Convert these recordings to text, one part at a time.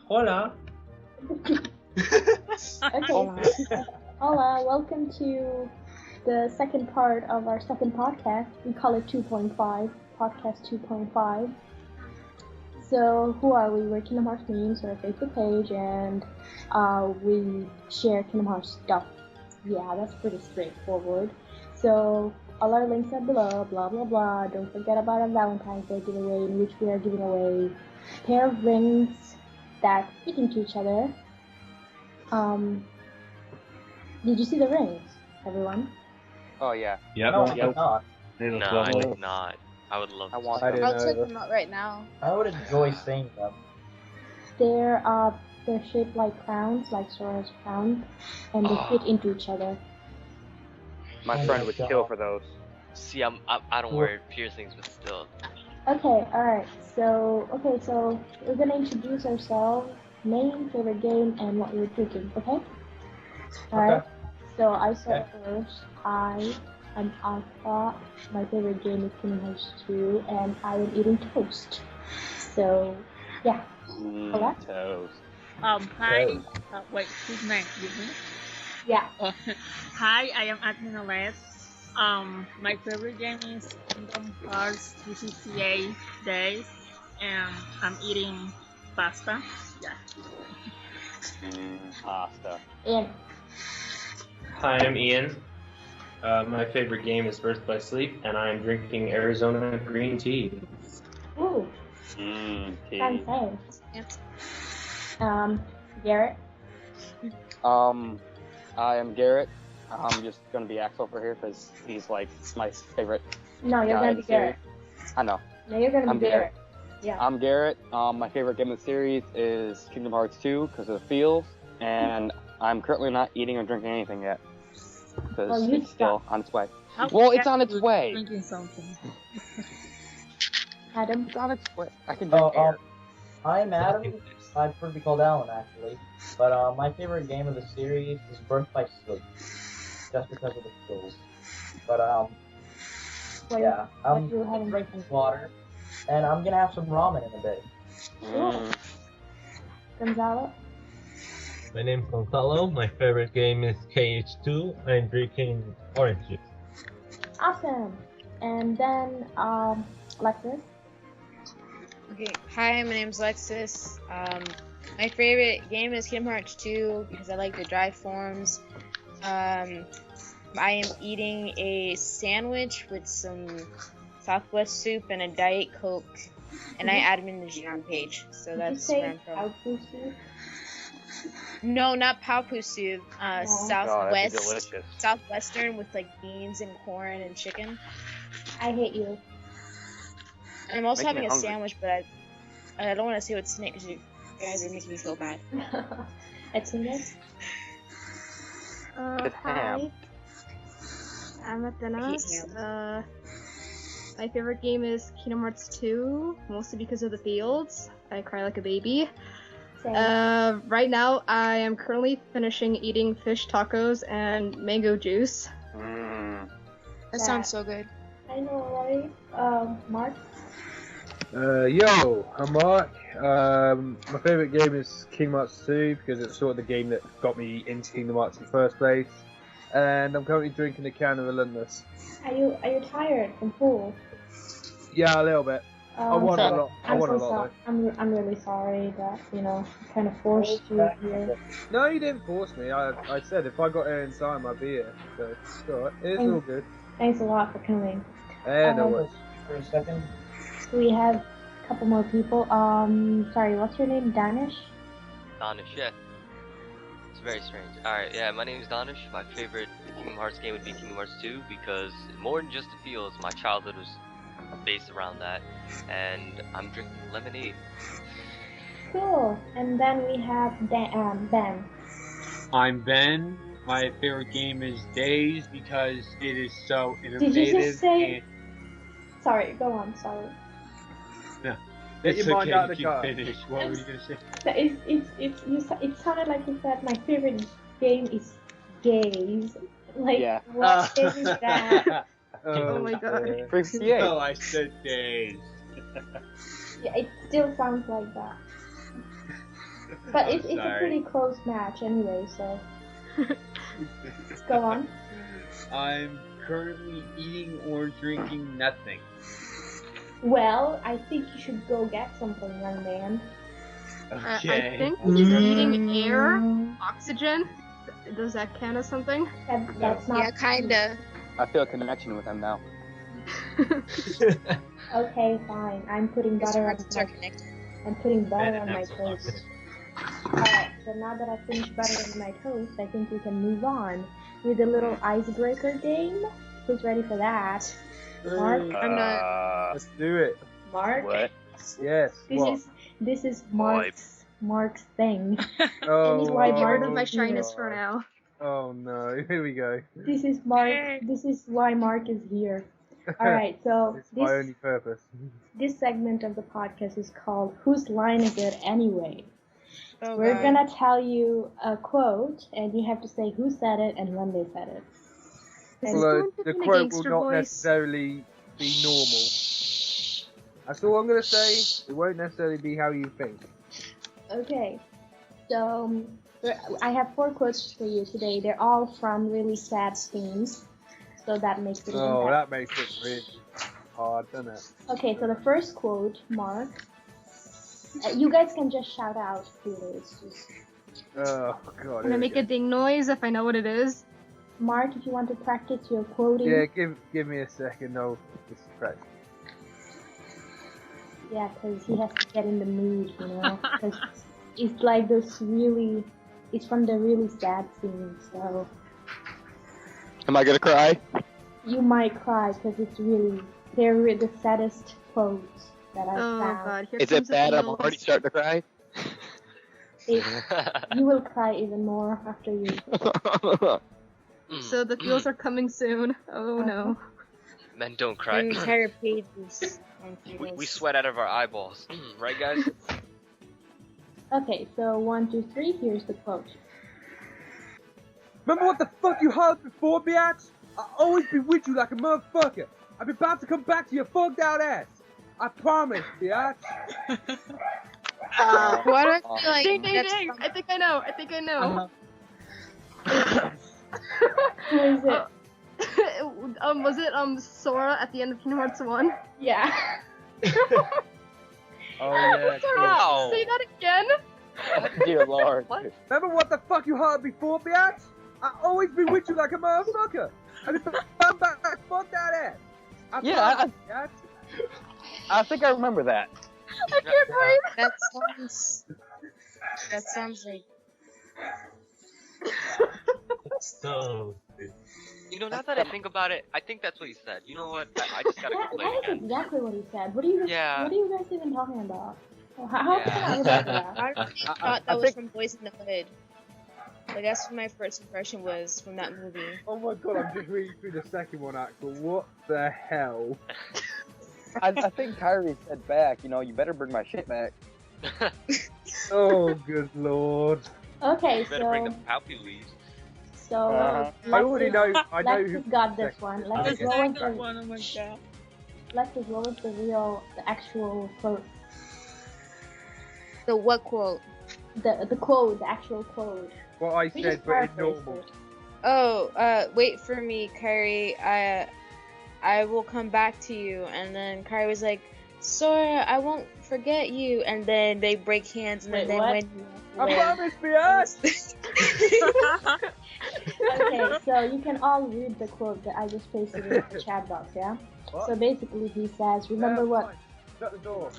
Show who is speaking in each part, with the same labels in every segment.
Speaker 1: Hola.
Speaker 2: Okay. Hola, welcome to the second part of our second podcast. We call it 2.5, podcast 2.5. So, who are we? We're Kingdom Hearts Memes, we're a Facebook page, and we share Kingdom Hearts stuff. Yeah, that's pretty straightforward. So, all our links are below, blah blah blah. Don't forget about our Valentine's Day giveaway, in which we are giving away a pair of rings that fit into each other. Did you see the rings, everyone?
Speaker 3: Oh yeah.
Speaker 1: Yep.
Speaker 4: No, I did not.
Speaker 1: They look
Speaker 5: No, I
Speaker 1: lovely.
Speaker 5: did not. I would love
Speaker 3: I
Speaker 5: to
Speaker 3: want
Speaker 5: see
Speaker 3: them.
Speaker 5: them.
Speaker 4: I
Speaker 6: I'll
Speaker 4: didn't
Speaker 6: check
Speaker 4: either.
Speaker 6: them out right now.
Speaker 4: I would enjoy seeing them.
Speaker 2: They're shaped like crowns, like Sora's crown, and they fit into each other.
Speaker 3: My
Speaker 4: Oh
Speaker 3: friend
Speaker 4: my
Speaker 3: would
Speaker 4: God.
Speaker 3: kill for those.
Speaker 5: See, I don't wear piercings, but still.
Speaker 2: Okay, alright, so we're gonna introduce ourselves, name, favorite game, and what we're drinking, okay? Alright, so I start first. I am Alpha, my favorite game is Kingdom Hearts 2, and I am eating toast. So, yeah. Hola?
Speaker 3: Toast.
Speaker 7: Hi. Wait, whose name? Excuse me.
Speaker 2: Yeah.
Speaker 7: Hi, I am Admin Alex. My favorite game is Kingdom Hearts UCCA Days, and I'm eating pasta. Yeah.
Speaker 3: Pasta.
Speaker 2: And
Speaker 1: Hi, I'm Ian. My favorite game is Birth by Sleep, and I am drinking Arizona green tea.
Speaker 2: ooh,
Speaker 3: Tea.
Speaker 2: fancy. Garrett.
Speaker 3: I am Garrett. I'm just gonna be Axel for here because he's like my favorite.
Speaker 2: No, you're
Speaker 3: guy
Speaker 2: gonna
Speaker 3: in
Speaker 2: be
Speaker 3: the series.
Speaker 2: Garrett.
Speaker 3: I know.
Speaker 2: No, you're gonna
Speaker 3: I'm
Speaker 2: be Garrett.
Speaker 3: Garrett.
Speaker 2: Yeah.
Speaker 3: I'm Garrett. My favorite game in the series is Kingdom Hearts 2 because of the feels, and I'm currently not eating or drinking anything yet because
Speaker 2: Well, you
Speaker 3: it's still
Speaker 2: stop.
Speaker 3: on its way.
Speaker 7: How
Speaker 3: Well, it's
Speaker 7: can
Speaker 3: on its
Speaker 7: you
Speaker 3: way.
Speaker 7: Drinking something.
Speaker 2: Adam.
Speaker 3: It's on its way. I can drink air.
Speaker 4: I'm Adam. I prefer to be called Alan, actually. But my favorite game of the series is Birth by Sleep, just because of the skills. But
Speaker 2: What
Speaker 4: yeah, I'm
Speaker 2: you having?
Speaker 4: drinking water, and I'm gonna have some ramen in a bit.
Speaker 2: Gonzalo.
Speaker 8: My name's Gonzalo. My favorite game is KH2. I'm drinking orange juice.
Speaker 2: Awesome. And then Alexis.
Speaker 6: Okay, hi, my name's Lexus. My favorite game is Kingdom Hearts 2 because I like the dry forms. I am eating a sandwich with some Southwest soup and a Diet Coke, and I add them in the Gion page, so
Speaker 2: Did
Speaker 6: that's
Speaker 2: you
Speaker 6: where
Speaker 2: say
Speaker 6: I'm from.
Speaker 2: Alpusu?
Speaker 6: No, not Paupu soup.
Speaker 3: Oh, that'd be
Speaker 6: Southwest,
Speaker 3: delicious.
Speaker 6: Southwestern with like beans and corn and chicken.
Speaker 2: I hate you.
Speaker 6: And I'm also
Speaker 3: Making
Speaker 6: having
Speaker 3: me
Speaker 6: a
Speaker 3: hungry.
Speaker 6: sandwich, but I don't want to say what's in it because you guys are making me feel bad.
Speaker 2: It's in this.
Speaker 3: It's ham.
Speaker 9: I'm
Speaker 6: I hate
Speaker 9: Athenas.
Speaker 6: ham.
Speaker 9: My favorite game is Kingdom Hearts 2, mostly because of the fields. I cry like a baby.
Speaker 2: Same.
Speaker 9: Right now, I am currently finishing eating fish tacos and mango juice.
Speaker 6: That sounds so good.
Speaker 2: I know, right? Mark.
Speaker 10: Yo, I'm Mark. My favourite game is Kingdom Hearts 2 because it's sort of the game that got me into Kingdom Hearts in the first place. And I'm currently drinking a can of Relentless.
Speaker 2: Are you tired from pool?
Speaker 10: Yeah, a little bit. I want a lot. I
Speaker 2: I'm
Speaker 10: want
Speaker 2: so
Speaker 10: a lot
Speaker 2: sorry. I'm really sorry that kind of forced you here.
Speaker 10: though. No, you didn't force me. I said if I got here in time, I'd be here. So it's alright. It's all good.
Speaker 2: Thanks a lot for coming.
Speaker 10: No worries.
Speaker 4: For a second.
Speaker 2: We have a couple more people. Sorry, what's your name? Danish?
Speaker 5: Donish, yeah. It's very strange. Alright, yeah, my name is Donish. My favorite Kingdom Hearts game would be Kingdom Hearts 2 because more than just the feels, my childhood was based around that. And I'm drinking lemonade.
Speaker 2: Cool. And then we have Ben.
Speaker 11: I'm Ben. My favorite game is Days because it is so
Speaker 2: Did
Speaker 11: innovative.
Speaker 2: you just say?
Speaker 11: And
Speaker 2: Sorry, go on. Sorry.
Speaker 10: Get
Speaker 11: it's
Speaker 10: your mind
Speaker 11: okay,
Speaker 10: out of the
Speaker 11: you can
Speaker 10: car.
Speaker 11: finish. What were you gonna say?
Speaker 2: It sounded like you said my favorite game is gays. Like
Speaker 3: Yeah.
Speaker 2: what game is that?
Speaker 9: Oh my god.
Speaker 3: Yeah.
Speaker 11: No, I said Days.
Speaker 2: Yeah, it still sounds like that. But
Speaker 11: I'm
Speaker 2: it's a
Speaker 11: sorry.
Speaker 2: pretty close match anyway, so. Go on.
Speaker 11: I'm currently eating or drinking nothing.
Speaker 2: Well, I think you should go get something, young man.
Speaker 11: Okay.
Speaker 9: I think he's eating air, oxygen. Does that count as something?
Speaker 2: That's not.
Speaker 6: Yeah, kinda.
Speaker 3: I feel a connection with him now.
Speaker 2: Okay, fine. I'm putting
Speaker 6: His
Speaker 2: butter on
Speaker 6: hearts are
Speaker 2: my.
Speaker 6: connected.
Speaker 2: I'm putting butter
Speaker 11: And
Speaker 2: on my
Speaker 11: that's a lot.
Speaker 2: toast. Alright, so now that I've finished buttering my toast, I think we can move on with a little icebreaker game. Who's ready for that? Mark?
Speaker 6: I'm not.
Speaker 10: Let's do it.
Speaker 2: Mark?
Speaker 3: What?
Speaker 10: Yes. What?
Speaker 2: This is Mark's thing.
Speaker 10: Oh,
Speaker 2: This is why
Speaker 9: Get rid of
Speaker 10: oh,
Speaker 9: my shyness
Speaker 10: God.
Speaker 9: for now.
Speaker 10: Oh no, here we go.
Speaker 2: This is why Mark is here. Alright, so
Speaker 10: It's my only purpose.
Speaker 2: this segment of the podcast is called Whose Line Is It Anyway?
Speaker 6: Oh,
Speaker 2: We're
Speaker 6: God.
Speaker 2: gonna tell you a quote, and you have to say who said it and when they said it. And
Speaker 10: Although the
Speaker 9: in a
Speaker 10: quote will
Speaker 9: gangster
Speaker 10: not
Speaker 9: voice.
Speaker 10: necessarily be normal. That's all I'm gonna say. It won't necessarily be how you think.
Speaker 2: okay, so I have 4 quotes for you today. They're all from really sad themes, so that makes it.
Speaker 10: Oh,
Speaker 2: even
Speaker 10: that makes it really hard, doesn't it?
Speaker 2: better. Okay, so the first quote, Mark. You guys can just shout out who it is. Just
Speaker 10: Oh God.
Speaker 9: I'm gonna make a ding noise if I know what it is.
Speaker 2: Mark, if you want to practice your quoting.
Speaker 10: Yeah, give me a second. No, this is correct.
Speaker 2: Yeah, because he has to get in the mood, you know. Because it's like this really. It's from the really sad scene, so
Speaker 3: Am I gonna cry?
Speaker 2: you might cry because it's really they're the saddest quotes that I've
Speaker 9: Oh
Speaker 2: found.
Speaker 9: god, here
Speaker 3: Is
Speaker 9: comes
Speaker 3: it
Speaker 9: the
Speaker 3: bad? I'm
Speaker 9: feels.
Speaker 3: already starting to cry.
Speaker 2: You will cry even more after you.
Speaker 9: So the feels are coming soon. Oh no.
Speaker 5: Men don't cry.
Speaker 6: Entire pages. on
Speaker 5: we
Speaker 6: feels.
Speaker 5: sweat out of our eyeballs. Right, guys?
Speaker 2: Okay, so 1, 2, 3. Here's the quote.
Speaker 10: Remember what the fuck you heard before, biatch? I'll always be with you like a motherfucker. I'm about to come back to your fucked out ass. I promise, biatch.
Speaker 6: Why do I feel like
Speaker 9: Ding ding
Speaker 6: that's
Speaker 9: ding!
Speaker 6: from-
Speaker 9: I think I know. I think I know.
Speaker 2: Who is it?
Speaker 9: Was it Sora at the end of Kingdom Hearts 1?
Speaker 2: Yeah.
Speaker 10: Oh yeah.
Speaker 9: Sorry,
Speaker 5: Wow.
Speaker 9: say that again.
Speaker 3: Dear Lord.
Speaker 10: Remember what the fuck you heard before, biatch? I'll always be with you like a motherfucker. I'm about to come back like fuck that ass. I
Speaker 3: Yeah,
Speaker 10: promise, biatch.
Speaker 3: I think I remember that.
Speaker 9: I can't breathe.
Speaker 6: That sounds like.
Speaker 8: So,
Speaker 5: You know, now that I think about it, I think that's what he said. You know what? I just gotta complain
Speaker 2: That is
Speaker 5: again.
Speaker 2: exactly what he said. What are you guys?
Speaker 5: Yeah.
Speaker 2: What are you guys even talking about? How
Speaker 5: Yeah.
Speaker 2: can I remember that?
Speaker 6: I really thought that was from Boys in the Hood. Like that's what my first impression was from that movie.
Speaker 10: Oh my god, I'm just reading through the second one, Axel. What the hell?
Speaker 3: I think Kyrie said back, you better bring my shit back.
Speaker 10: Oh, good lord.
Speaker 2: Okay,
Speaker 5: You better bring the
Speaker 2: so
Speaker 5: poppy leaves.
Speaker 10: I already know. I know who.
Speaker 2: Lexus got this one. Let's
Speaker 10: Okay.
Speaker 2: just roll with
Speaker 7: That
Speaker 2: the.
Speaker 7: one, oh my god.
Speaker 2: Let's just roll with the actual quote.
Speaker 6: The what quote?
Speaker 2: The quote, the actual quote.
Speaker 10: What I
Speaker 2: We
Speaker 10: said,
Speaker 2: just
Speaker 10: but in
Speaker 2: paraphrased
Speaker 10: normal.
Speaker 2: it.
Speaker 6: Oh, wait for me, Kyrie. I will come back to you. And then Kyrie was like, Sora, I won't forget you. And then they break hands, and
Speaker 2: Wait,
Speaker 6: then
Speaker 2: what?
Speaker 6: when
Speaker 10: I promise, biatch.
Speaker 2: Okay, so you can all read the quote that I just pasted in the chat box, yeah?
Speaker 10: What?
Speaker 2: So basically he says, remember
Speaker 10: Yeah,
Speaker 2: what?
Speaker 10: fine. Shut the door.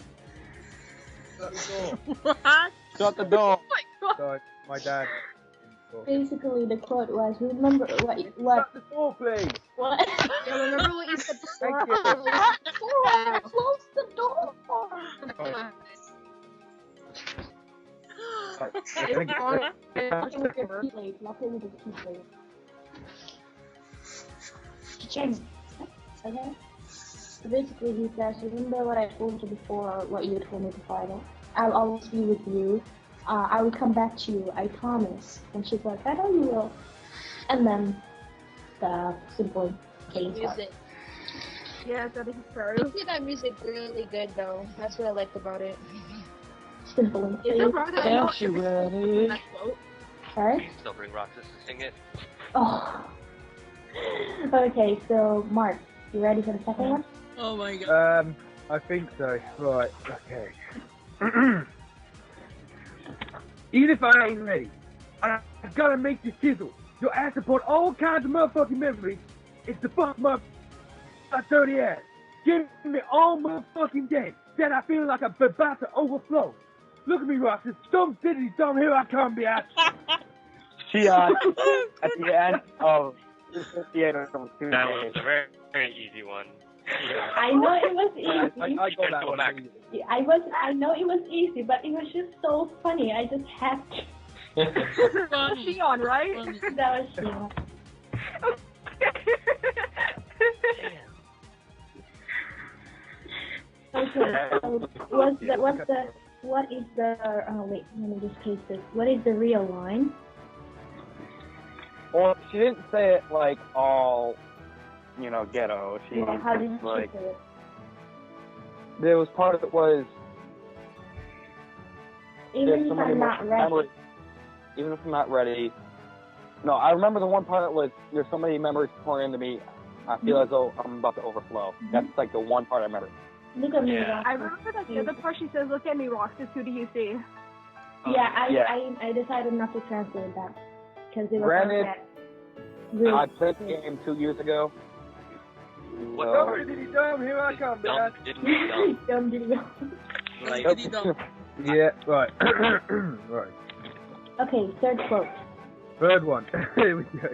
Speaker 10: Shut the door.
Speaker 7: What?
Speaker 3: Shut the door.
Speaker 10: Sorry, my dad.
Speaker 2: Basically the quote was, remember what?
Speaker 10: Shut the door, please.
Speaker 2: What?
Speaker 9: Yeah, remember what you said before?
Speaker 10: Thank you.
Speaker 2: Sora, close the door! Nothing with your key blade, nothing with your key blade. James. Okay? So basically he says, remember what I told you before, what you told me before, I'll always be with you. I will come back to you, I promise. And she's like, I know you will. And then the simple game starts.
Speaker 6: music.
Speaker 9: Yeah, that is
Speaker 6: I
Speaker 9: true.
Speaker 6: think that music really good though. That's what I liked about it.
Speaker 2: Simple and
Speaker 9: It's so
Speaker 2: clear.
Speaker 9: hard that I know
Speaker 3: Aren't you ready?
Speaker 9: that quote.
Speaker 2: Sorry?
Speaker 5: Still bring Roxas to sing it.
Speaker 2: Oh. Okay, so Mark, you ready for the second one?
Speaker 7: Oh my god.
Speaker 10: I think so. Right, okay. Even if I ain't ready, I gotta make this chisel. Your ass support all kinds of motherfucking memories. It's the fuck my dirty ass. Give me all motherfucking day. Then I feel like I'm about to overflow. Look at me, Roxas. Some city, some here I come, bitch.
Speaker 3: She at the end of 58 or something.
Speaker 5: That was a very, very easy one.
Speaker 2: I know it was easy.
Speaker 10: I got that
Speaker 5: Go
Speaker 10: one.
Speaker 5: back.
Speaker 2: I know it was easy, but it was just so funny. I just had to.
Speaker 7: Funny.
Speaker 9: Shion, right?
Speaker 7: Funny.
Speaker 2: That was Sheila. Okay, so what is the, oh wait, let me just paste this. What is the real line?
Speaker 3: Well, she didn't say it like all, ghetto. She
Speaker 2: Well, how did you
Speaker 3: like
Speaker 2: say it?
Speaker 3: there was part of it was
Speaker 2: Even if I'm not ready.
Speaker 3: Even if I'm not ready. No, I remember the one part was there's so many memories pouring into me. I feel as though I'm about to overflow. That's like the one part I remember.
Speaker 2: Look at me,
Speaker 5: Yeah.
Speaker 2: Roxas.
Speaker 9: I remember that the other part she says, "Look at me, Roxas. Who do you see?"
Speaker 2: I decided not to translate that because it was
Speaker 3: Granted,
Speaker 2: like really
Speaker 3: I played the game 2 years ago.
Speaker 5: What?
Speaker 10: Dumb diddy dumb, here I come,
Speaker 5: Dumb,
Speaker 10: bitch.
Speaker 5: didn't dumb.
Speaker 2: dumb video.
Speaker 5: Like,
Speaker 7: Diddy dumb.
Speaker 10: Yeah, right. Right.
Speaker 2: Okay, third quote.
Speaker 10: Third one. Here we go.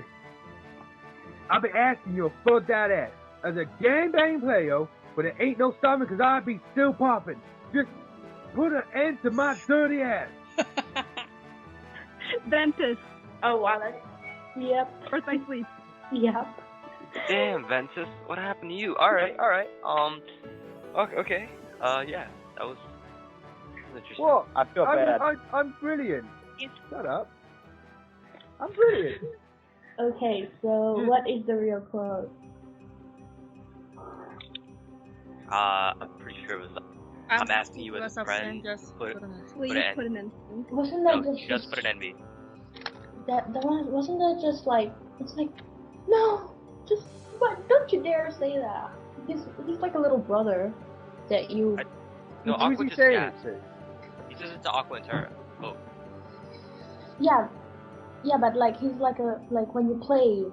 Speaker 10: I'll be asking you to fuck that ass as a gangbang player, but it ain't no stopping because I be still popping. Just put an end to my dirty ass.
Speaker 9: Ventus,
Speaker 2: Oh wow, that's yep,
Speaker 9: Birth by Sleep.
Speaker 2: yep.
Speaker 5: damn, Ventus, what happened to you? Alright. Okay. Yeah, that was interesting.
Speaker 10: What?
Speaker 3: I feel bad.
Speaker 10: I'm brilliant. Shut up. I'm brilliant.
Speaker 2: Okay, so what is the real quote?
Speaker 5: I'm pretty sure it was. I'm asking you as a friend.
Speaker 7: Just
Speaker 5: Put-
Speaker 7: put an
Speaker 9: Please
Speaker 5: an-
Speaker 9: put an end.
Speaker 2: Wasn't that
Speaker 5: No,
Speaker 2: just
Speaker 5: just put an NB.
Speaker 2: that one? Wasn't that just like it's like no, just what? Don't you dare say that. He's like a little brother that you.
Speaker 5: No,
Speaker 10: Who's
Speaker 5: Aqua
Speaker 10: he
Speaker 5: just
Speaker 10: saying
Speaker 5: yeah.
Speaker 10: it to?
Speaker 5: He says it to Aqua and Terra. Oh,
Speaker 2: Yeah, but like he's like when you play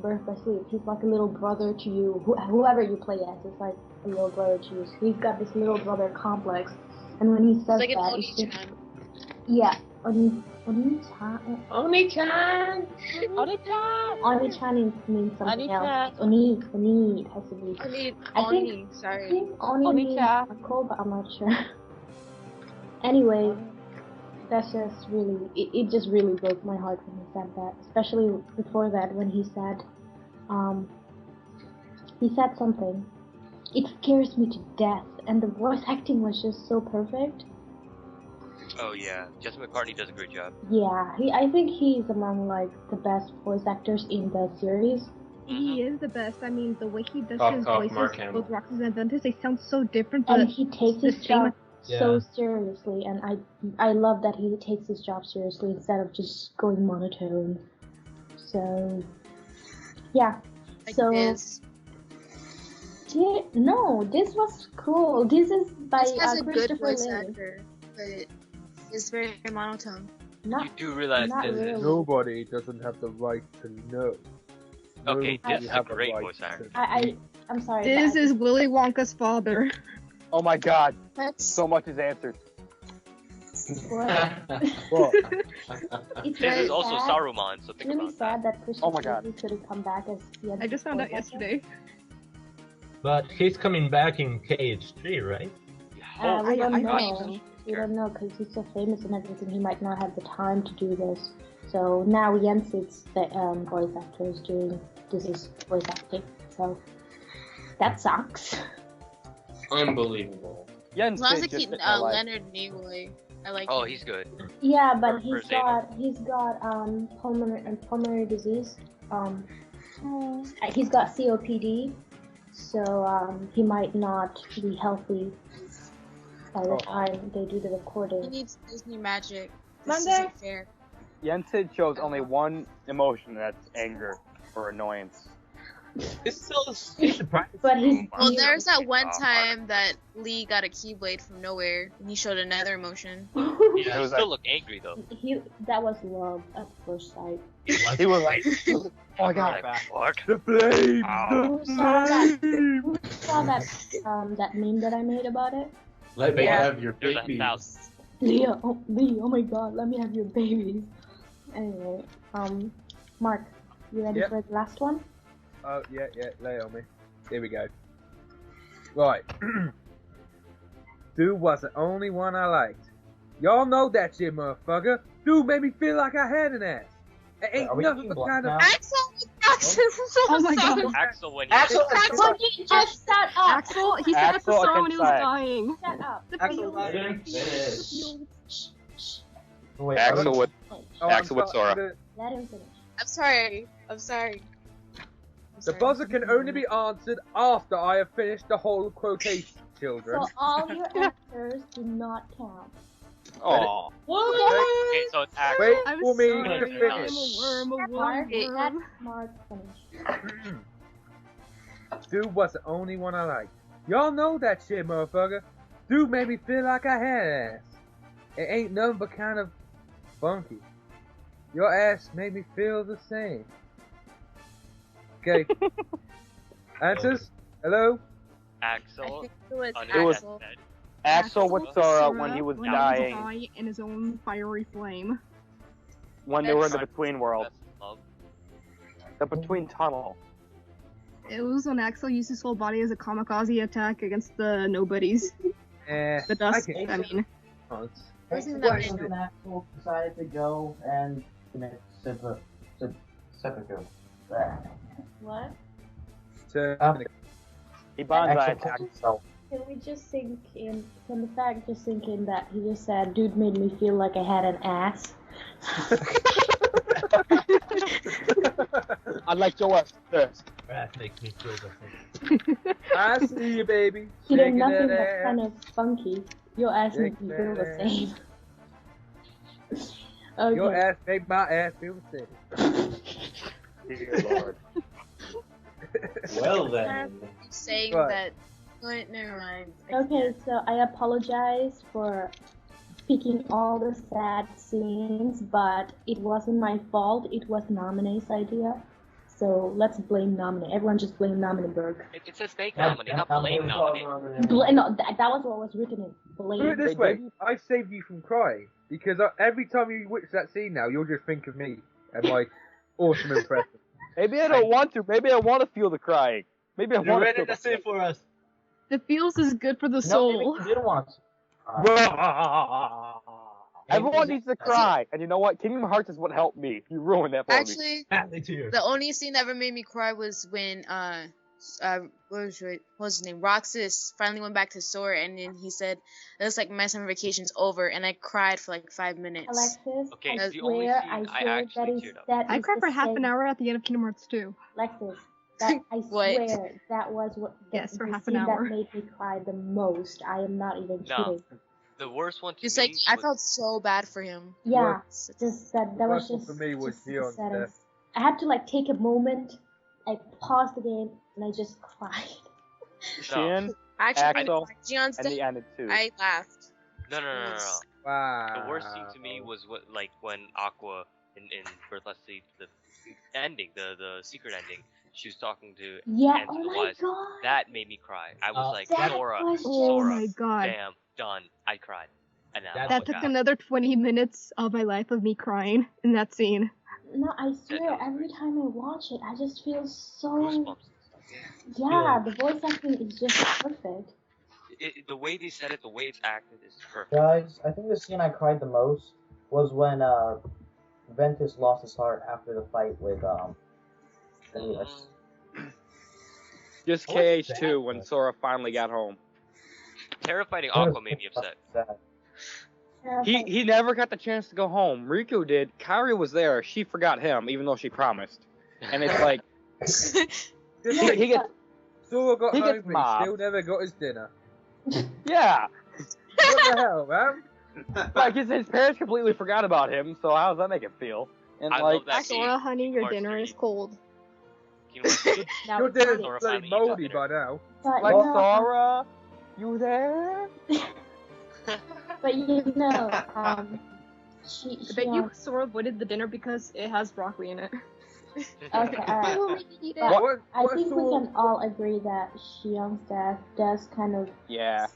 Speaker 2: Birth by Sleep, he's like a little brother to you. Whoever you play as is like a little brother to you. So he's got this little brother complex, and when he says
Speaker 6: It's like an
Speaker 2: that, it's just
Speaker 6: Oni-chan.
Speaker 2: yeah, Oni-chan.
Speaker 1: Oni-chan!
Speaker 2: Oni-chan means something else. Oni, it has to be. I think
Speaker 6: Sorry.
Speaker 2: Oni means uncle, but I'm not sure. Anyway, that's just really, it just really broke my heart when he said that. Especially before that, when he said something. It scares me to death, and the voice acting was just so perfect.
Speaker 5: oh yeah. Justin McCartney does a great job.
Speaker 2: Yeah, I think he's among like the best voice actors in the series.
Speaker 9: He is the best. I mean, the way he does
Speaker 1: Cough,
Speaker 9: his
Speaker 1: cough,
Speaker 9: voices,
Speaker 1: Mark Hamill.
Speaker 9: both Roxas and Ventus, they sound so different. But
Speaker 2: And he takes
Speaker 9: the
Speaker 2: his
Speaker 9: same-
Speaker 2: job so seriously, and I love that he takes his job seriously instead of just going monotone. So yeah.
Speaker 6: Like
Speaker 2: So
Speaker 6: this.
Speaker 2: yeah, no, this was cool. This is by
Speaker 6: This has a good
Speaker 2: Christopher
Speaker 6: voice
Speaker 2: Lee.
Speaker 6: actor, but it's very monotone.
Speaker 2: Not
Speaker 5: You do realize
Speaker 2: not
Speaker 5: this is
Speaker 2: really.
Speaker 10: Nobody doesn't have the right to know.
Speaker 5: okay.
Speaker 10: Nobody
Speaker 5: This is a
Speaker 10: have the
Speaker 5: great
Speaker 10: right
Speaker 5: voice actor.
Speaker 2: I'm sorry.
Speaker 9: This
Speaker 2: but
Speaker 9: is Willy Wonka's father.
Speaker 3: Oh my god,
Speaker 6: That's
Speaker 3: so much is answered.
Speaker 2: what?
Speaker 10: What?
Speaker 2: It's
Speaker 5: This
Speaker 2: very
Speaker 5: is also
Speaker 2: sad.
Speaker 5: Saruman, so
Speaker 2: It's
Speaker 5: think
Speaker 2: really
Speaker 5: about
Speaker 2: sad that
Speaker 3: Oh
Speaker 2: Christopher
Speaker 3: my God.
Speaker 2: Lee couldn't come back as the
Speaker 9: I just found out
Speaker 2: voice actor.
Speaker 9: yesterday.
Speaker 8: But he's coming back in KH3, right?
Speaker 5: that.
Speaker 2: We don't
Speaker 9: I
Speaker 2: know. We don't know because he's so famous and everything. He might not have the time to do this. So now Jensit's the voice actor is doing this is voice acting. So that sucks.
Speaker 1: Unbelievable.
Speaker 3: Jens
Speaker 6: as long as
Speaker 3: did
Speaker 6: they
Speaker 3: just
Speaker 6: keep
Speaker 3: fit my life.
Speaker 6: Leonard Nimoy. I like.
Speaker 5: Oh,
Speaker 6: him.
Speaker 5: he's good.
Speaker 2: Yeah, but
Speaker 5: For
Speaker 2: he's got pulmonary disease. He's got COPD, so he might not be healthy by the time they do the
Speaker 6: He
Speaker 2: recording.
Speaker 6: needs Disney magic.
Speaker 2: Come
Speaker 6: This
Speaker 2: on,
Speaker 6: isn't fair.
Speaker 3: Jensen chose only one emotion, that's anger or annoyance.
Speaker 8: It's so surprising.
Speaker 2: But he's
Speaker 6: Well, there's that one time that Lee got a Keyblade from nowhere, and he showed another emotion.
Speaker 5: Yeah, he still look angry though.
Speaker 2: that was love at first sight.
Speaker 3: He was like, oh my god.
Speaker 5: Fuck.
Speaker 10: The flames!
Speaker 2: Who saw that meme that I made about it?
Speaker 1: Let me have your
Speaker 5: There's
Speaker 1: babies.
Speaker 5: 1,000.
Speaker 2: Lee, oh my god, let me have your babies. Anyway, Mark, you ready
Speaker 10: Yep.
Speaker 2: for the last one?
Speaker 10: Oh, yeah, lay it on me. Here we go. Right. Dude was the only one I liked. Y'all know that shit, motherfucker. Dude made me feel like I had an ass. It ain't
Speaker 4: Are we
Speaker 10: nothing
Speaker 4: getting
Speaker 10: but kind of...
Speaker 4: blocked
Speaker 6: Axel!
Speaker 9: Oh my god.
Speaker 5: Axel when
Speaker 4: Axel,
Speaker 2: Just shut up!
Speaker 9: Axel, he said at the
Speaker 3: Axel
Speaker 9: start when he was
Speaker 3: against
Speaker 9: dying.
Speaker 2: Shut up.
Speaker 4: Wait,
Speaker 3: Axel with
Speaker 10: Oh,
Speaker 3: Axel with
Speaker 10: I'm
Speaker 3: Sora.
Speaker 10: sorry.
Speaker 2: Let him finish.
Speaker 6: I'm sorry. I'm sorry.
Speaker 10: The buzzer can only be answered after I have finished the whole quotation, children.
Speaker 2: So all your answers do not count.
Speaker 3: Oh.
Speaker 5: Okay, so it's Axel.
Speaker 10: Wait
Speaker 9: I'm
Speaker 10: for me
Speaker 9: sorry.
Speaker 10: to
Speaker 9: I'm
Speaker 10: finish.
Speaker 9: a worm, a
Speaker 2: Mark,
Speaker 9: worm.
Speaker 2: let Mark finish.
Speaker 10: Dude was the only one I liked. Y'all know that shit, motherfucker. Dude made me feel like I had an ass. It ain't nothing but kind of funky. Your ass made me feel the same. Okay. Answers? Hello?
Speaker 6: I
Speaker 5: Axel.
Speaker 6: think it was
Speaker 5: on
Speaker 3: It was-
Speaker 6: Axel.
Speaker 3: Axel with Sora when he was dying,
Speaker 9: high in his own fiery flame.
Speaker 3: when they were in the
Speaker 5: That's-
Speaker 3: Between World.
Speaker 5: Love.
Speaker 3: The Between Tunnel.
Speaker 9: It was when Axel used his whole body as a kamikaze attack against the nobodies. The dust, I mean.
Speaker 6: Wasn't
Speaker 4: When
Speaker 6: that
Speaker 4: Axel decided to go and commit seppuku.
Speaker 2: What?
Speaker 3: He bonds
Speaker 4: Axel
Speaker 3: attack.
Speaker 4: killed himself.
Speaker 2: Can we just sink in? Can the fact just sink in that he just said, "Dude made me feel like I had an ass."
Speaker 3: I'd like your ass first.
Speaker 8: That makes me feel the same.
Speaker 10: I see you, baby.
Speaker 2: He did
Speaker 10: Shaking
Speaker 2: nothing
Speaker 10: that
Speaker 2: but
Speaker 10: ass.
Speaker 2: kind of funky. Your ass makes
Speaker 10: Shaking
Speaker 2: me feel
Speaker 10: that
Speaker 2: the same. Okay.
Speaker 10: Your ass make my ass feel the same.
Speaker 3: Dear Lord.
Speaker 1: Well then.
Speaker 6: saying
Speaker 10: What?
Speaker 6: that? Wait, never mind.
Speaker 2: Okay, so I apologize for picking all the sad scenes, but it wasn't my fault. It was Nominee's idea. So let's blame Nominee. Everyone just blame Nomineeberg.
Speaker 5: It's a snake nominee, not blame nominee.
Speaker 2: No, that was what was written in.
Speaker 10: Do
Speaker 2: Blame.
Speaker 10: it this way. I saved you from crying. Because every time you watch that scene now, you'll just think of me and my awesome impression.
Speaker 3: Maybe I don't want to. Maybe I want to feel the crying. Maybe I
Speaker 8: You
Speaker 3: want to
Speaker 8: read
Speaker 3: feel
Speaker 8: it the same for us.
Speaker 9: The feels is good for the
Speaker 4: No,
Speaker 9: soul.
Speaker 4: maybe you didn't want to.
Speaker 3: Everyone needs to cry. And you know what? Kingdom Hearts is what helped me. You ruined that for me.
Speaker 6: Actually,
Speaker 8: Happy tears.
Speaker 6: the only scene that ever made me cry was when what was his name? Roxas finally went back to Sora, and then he said, "It looks like my summer vacation's over," and I cried for like 5 minutes.
Speaker 2: Alexis,
Speaker 5: Okay,
Speaker 2: I
Speaker 5: the only
Speaker 2: swear,
Speaker 5: scene
Speaker 2: I
Speaker 5: I
Speaker 2: swear
Speaker 5: actually
Speaker 2: that is
Speaker 5: teared up.
Speaker 2: that
Speaker 9: I
Speaker 2: is
Speaker 9: cried
Speaker 2: the
Speaker 9: for half an
Speaker 2: same-
Speaker 9: hour at the end of Kingdom Hearts 2.
Speaker 2: Alexis, that I
Speaker 6: What?
Speaker 2: swear that was what
Speaker 9: Yes, for
Speaker 2: the
Speaker 9: half an
Speaker 2: scene
Speaker 9: hour.
Speaker 2: that made me cry the most. I am not even
Speaker 5: No.
Speaker 2: kidding.
Speaker 5: The worst one to
Speaker 6: Just
Speaker 5: me
Speaker 6: like I
Speaker 5: was-
Speaker 6: felt so bad for him.
Speaker 2: Yeah, just that was
Speaker 10: Worst one
Speaker 2: just,
Speaker 10: for me was
Speaker 2: just the
Speaker 10: Dion's
Speaker 2: saddest.
Speaker 10: death.
Speaker 2: I had to like take a moment, I paused the game, and I just cried.
Speaker 3: Shin,
Speaker 6: Actually,
Speaker 3: Axel,
Speaker 6: Gion's
Speaker 3: and the
Speaker 6: death,
Speaker 3: ended too.
Speaker 6: I laughed.
Speaker 5: No.
Speaker 10: Wow.
Speaker 5: The worst scene to me was what, like when Aqua in Birth Last Sleep, the ending, the secret ending. She was talking to
Speaker 2: Yeah,
Speaker 5: Angela
Speaker 2: oh my
Speaker 5: Wise.
Speaker 2: god.
Speaker 5: That made me cry. I was like,
Speaker 2: that
Speaker 5: Sora,
Speaker 2: was
Speaker 9: Oh
Speaker 5: Sora,
Speaker 9: my god.
Speaker 5: bam, done. I cried. And now,
Speaker 8: That
Speaker 5: oh
Speaker 9: That
Speaker 5: my
Speaker 9: took
Speaker 5: God.
Speaker 9: another 20 minutes of my life of me crying in that scene.
Speaker 2: No, I swear,
Speaker 5: was
Speaker 2: every time I watch it, I just feel so.
Speaker 5: Goosebumps.
Speaker 2: Yeah, the voice acting is just perfect.
Speaker 5: The way they said it, the way it's acted is perfect.
Speaker 4: Guys, I think the scene I cried the most was when Ventus lost his heart after the fight with Venus.
Speaker 3: Just
Speaker 8: What's
Speaker 3: KH2
Speaker 8: that?
Speaker 3: when Sora finally got home.
Speaker 5: Terrifying Aqua made me upset.
Speaker 3: He never got the chance to go home. Riku did. Kairi was there. She forgot him, even though she promised. And it's like he gets
Speaker 10: Sora got
Speaker 3: he
Speaker 10: home,
Speaker 3: gets
Speaker 10: but he
Speaker 3: mobbed.
Speaker 10: still never got his dinner.
Speaker 3: yeah.
Speaker 10: What the hell, man?
Speaker 3: Like his parents completely forgot about him. So how does that make it feel? And
Speaker 5: I
Speaker 3: like,
Speaker 5: love that game.
Speaker 9: Sora, honey, your
Speaker 5: Kingdom
Speaker 9: dinner
Speaker 5: Hearts
Speaker 9: is cold.
Speaker 5: 3. Kingdom Hearts 3.
Speaker 2: Now,
Speaker 10: Your dinner's
Speaker 5: Sora
Speaker 10: bloody
Speaker 5: finally eats our
Speaker 10: moldy
Speaker 5: dinner.
Speaker 10: by now.
Speaker 2: but,
Speaker 3: like
Speaker 2: you know,
Speaker 3: Sora, you there?
Speaker 2: but you know, she
Speaker 9: I bet you Sora avoided the dinner because it has broccoli in it.
Speaker 2: Okay, alright.
Speaker 9: Will make you eat it.
Speaker 10: What
Speaker 2: I think we
Speaker 10: sort-
Speaker 2: can all agree that Shion's death does kind of
Speaker 3: Yeah.